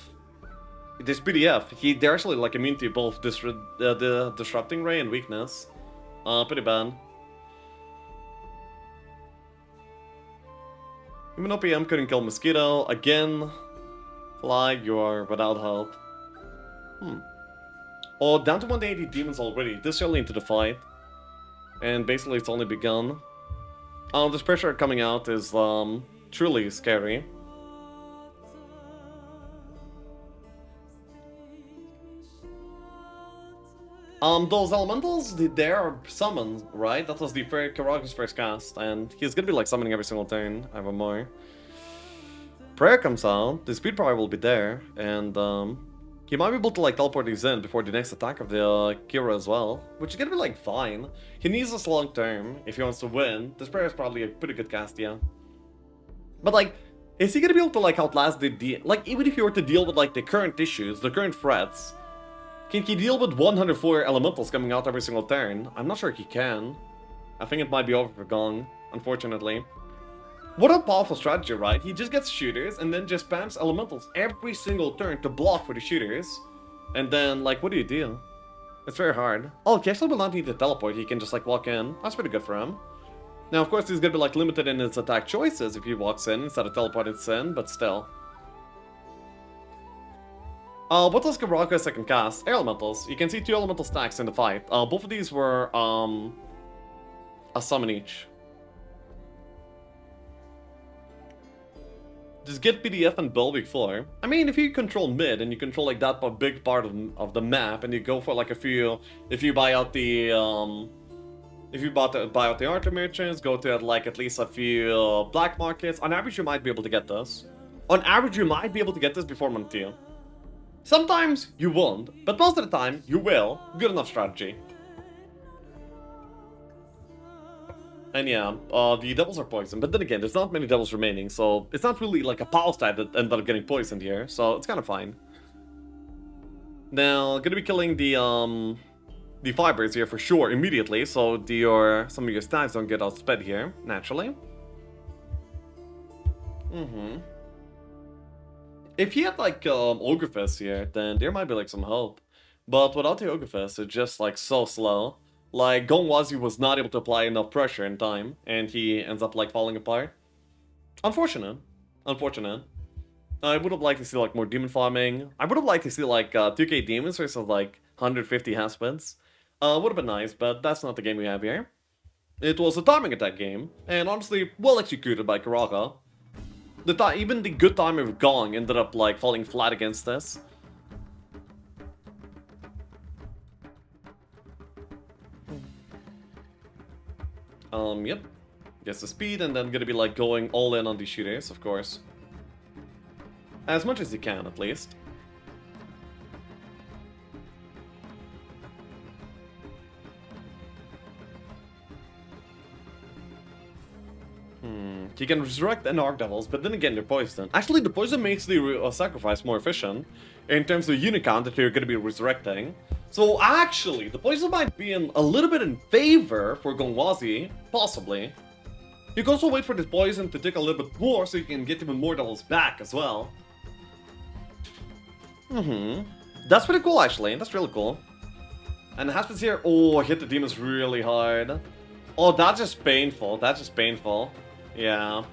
This PDF, they're actually like immune to both the Disrupting Ray and Weakness. Pretty bad. Even though PM couldn't kill Mosquito, again, Fly, you are without help. Oh, down to 180 demons already, this early into the fight. And basically it's only begun. This pressure coming out is, truly scary. Those elementals, they are summoned, right? That was the Karaga's first cast, and he's gonna be like summoning every single turn, ever more. Prayer comes out, the speed power will be there, and he might be able to like teleport these in before the next attack of the Kira as well, which is gonna be like fine. He needs this long term if he wants to win. This prayer is probably a pretty good cast, yeah. But like, is he gonna be able to like outlast the like even if he were to deal with like the current issues, the current threats? Can he deal with 104 elementals coming out every single turn? I'm not sure he can. I think it might be over for Gong, unfortunately. What a powerful strategy, right? He just gets shooters and then just spams elementals every single turn to block for the shooters. And then, like, what do you do? It's very hard. Oh, he actually will not need to teleport. He can just, like, walk in. That's pretty good for him. Now, of course, he's gonna be, like, limited in his attack choices if he walks in instead of teleporting in, but still. What does Karaka second cast? Air elementals. You can see 2 elemental stacks in the fight. Both of these were, a summon each. Just get PDF and build week 4. I mean, if you control mid and you control like that big part of the map, and you go for like a few, if you buy out the, buy out the Archer Merchants, go to like at least a few black markets, on average you might be able to get this. On average you might be able to get this before month 2. Sometimes you won't, but most of the time you will. Good enough strategy. And yeah, the devils are poisoned, but then again, there's not many devils remaining, so it's not really like a power stat that ended up getting poisoned here, so it's kind of fine. Now, gonna be killing the fibers here for sure immediately, so some of your stacks don't get outsped here, naturally. If he had like Ogrefist here, then there might be like some hope. But without the Ogrefist, it's just like so slow. Like, Gongwazi was not able to apply enough pressure in time, and he ends up like falling apart. Unfortunate. Unfortunate. I would have liked to see like more demon farming. I would have liked to see like 2k demons versus like 150 haspeds. Would have been nice, but that's not the game we have here. It was a timing attack game, and honestly, well executed by Karaka. Even the good timing of Gong ended up like falling flat against this. Yep. Gets the speed, and then gonna be like going all in on these shooters, of course. As much as you can, at least. You can resurrect and Arc Devils, but then again, they're poisoned. Actually, the poison makes the sacrifice more efficient in terms of unit count that you're going to be resurrecting. So actually, the poison might be a little bit in favor for Gongwazi, possibly. You can also wait for this poison to take a little bit more so you can get even more devils back as well. That's pretty cool, actually. That's really cool. And the Haspeds here, oh, hit the demons really hard. Oh, that's just painful. That's just painful. Yeah.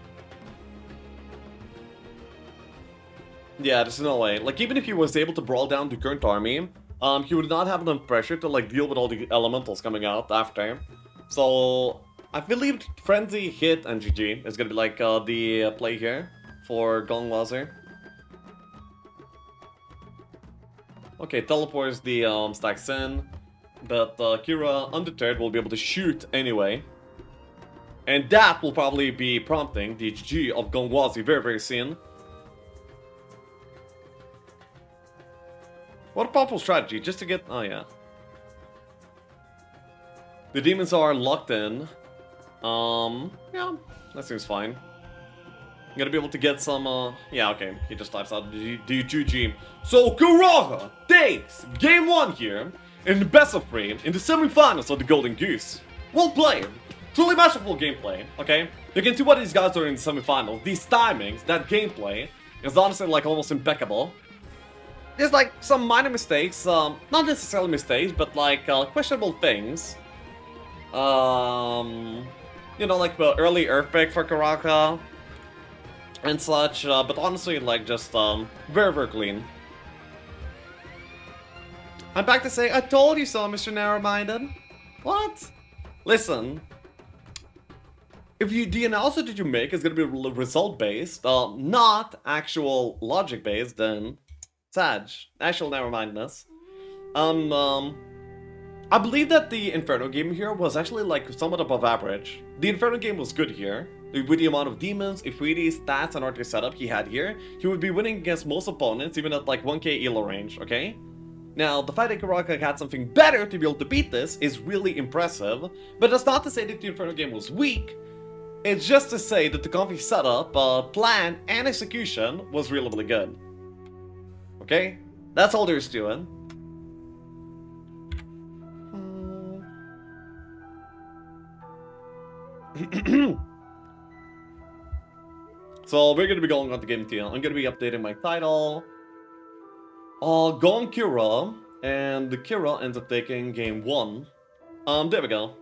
Yeah, there's no way. Like, even if he was able to brawl down the current army, He would not have enough pressure to like deal with all the elementals coming out after. So I believe Frenzy, Hit, and GG is gonna be like the play here for Gongwazer. Okay, teleports the stacks in, but Kira, undeterred, will be able to shoot anyway. And that will probably be prompting the GG of Gongwazi very, very soon. What a powerful strategy, just to get... oh yeah. The demons are locked in. Yeah, that seems fine. I'm gonna be able to get some, yeah, okay, he just types out the GG. So, Kuraga takes game 1 here, in the best of 3, in the semi-finals of the Golden Goose. Well played! Truly masterful gameplay, okay? You can see what these guys are in the semi-finals. These timings, that gameplay, is honestly like almost impeccable. There's like some minor mistakes, not necessarily mistakes, but like questionable things. You know, like the early earthquake for Karaka and such, but honestly, like just very, very clean. I'm back to say, I told you so, Mr. Narrow-minded. What? Listen. If you the analysis that you make is gonna be result based, not actual logic based, then Sag, actual narrow-mindedness. I believe that the Inferno game here was actually like somewhat above average. The Inferno game was good here. With the amount of demons, Ifriti, stats, and archer setup he had here, he would be winning against most opponents even at like 1k elo range, okay? Now, the fact that Karaka had something better to be able to beat this is really impressive, but that's not to say that the Inferno game was weak. It's just to say that the Confi setup, plan, and execution was really, really good. Okay? That's all there is to it. So we're gonna be going on to game 2. I'm gonna be updating my title. Gone Kira, and the Kira ends up taking game 1. There we go.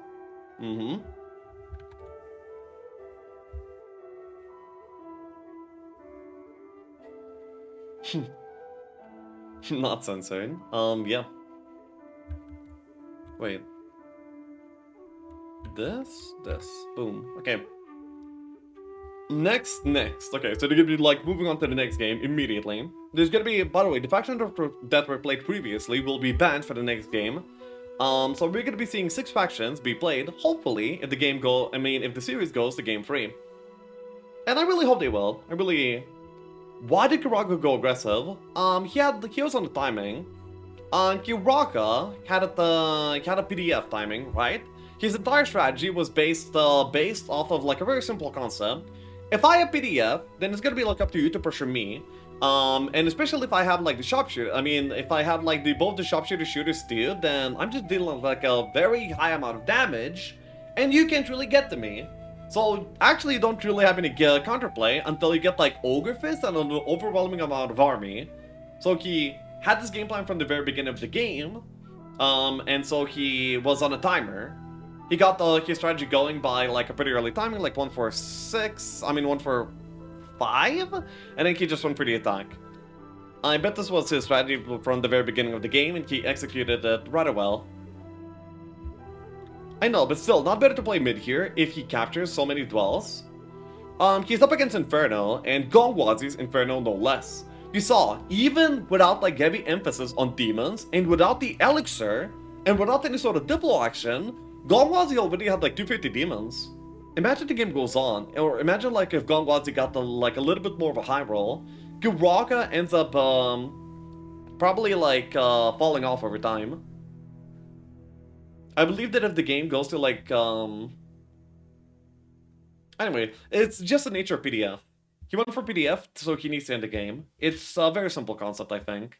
Not censored. Yeah. Wait. This. Boom. Okay. Next. Okay, so they're gonna be like moving on to the next game immediately. There's gonna be, by the way, the factions that were played previously will be banned for the next game. So we're gonna be seeing 6 factions be played, hopefully, if the game if the series goes to game 3. And I really hope they will. Why did Kiraga go aggressive? He was on the timing. Kiraga had a PDF timing, right? His entire strategy was based off of like a very simple concept. If I have PDF, then it's gonna be like up to you to pressure me. And especially if I have like the sharpshooter, if I have like both the sharpshooter shooters too, then I'm just dealing with like a very high amount of damage, and you can't really get to me. So actually you don't really have any counterplay until you get like Ogre Fist and an overwhelming amount of army. So he had this game plan from the very beginning of the game, and so he was on a timer. He got his strategy going by like a pretty early timing, like 1 for 5, and then he just went for the attack. I bet this was his strategy from the very beginning of the game, and he executed it rather well. I know, but still, not better to play mid here if he captures so many duels. He's up against Inferno, and Gongwazi's Inferno no less. You saw, even without like heavy emphasis on demons, and without the elixir, and without any sort of Diplo action, Gongwazi already had like 250 demons. Imagine the game goes on, or imagine like if Gongwazi got like a little bit more of a high roll, Kuraka ends up probably like falling off over time. I believe that if the game goes to like anyway, it's just the nature of PDF. He went for PDF, so he needs to end the game. It's a very simple concept, I think.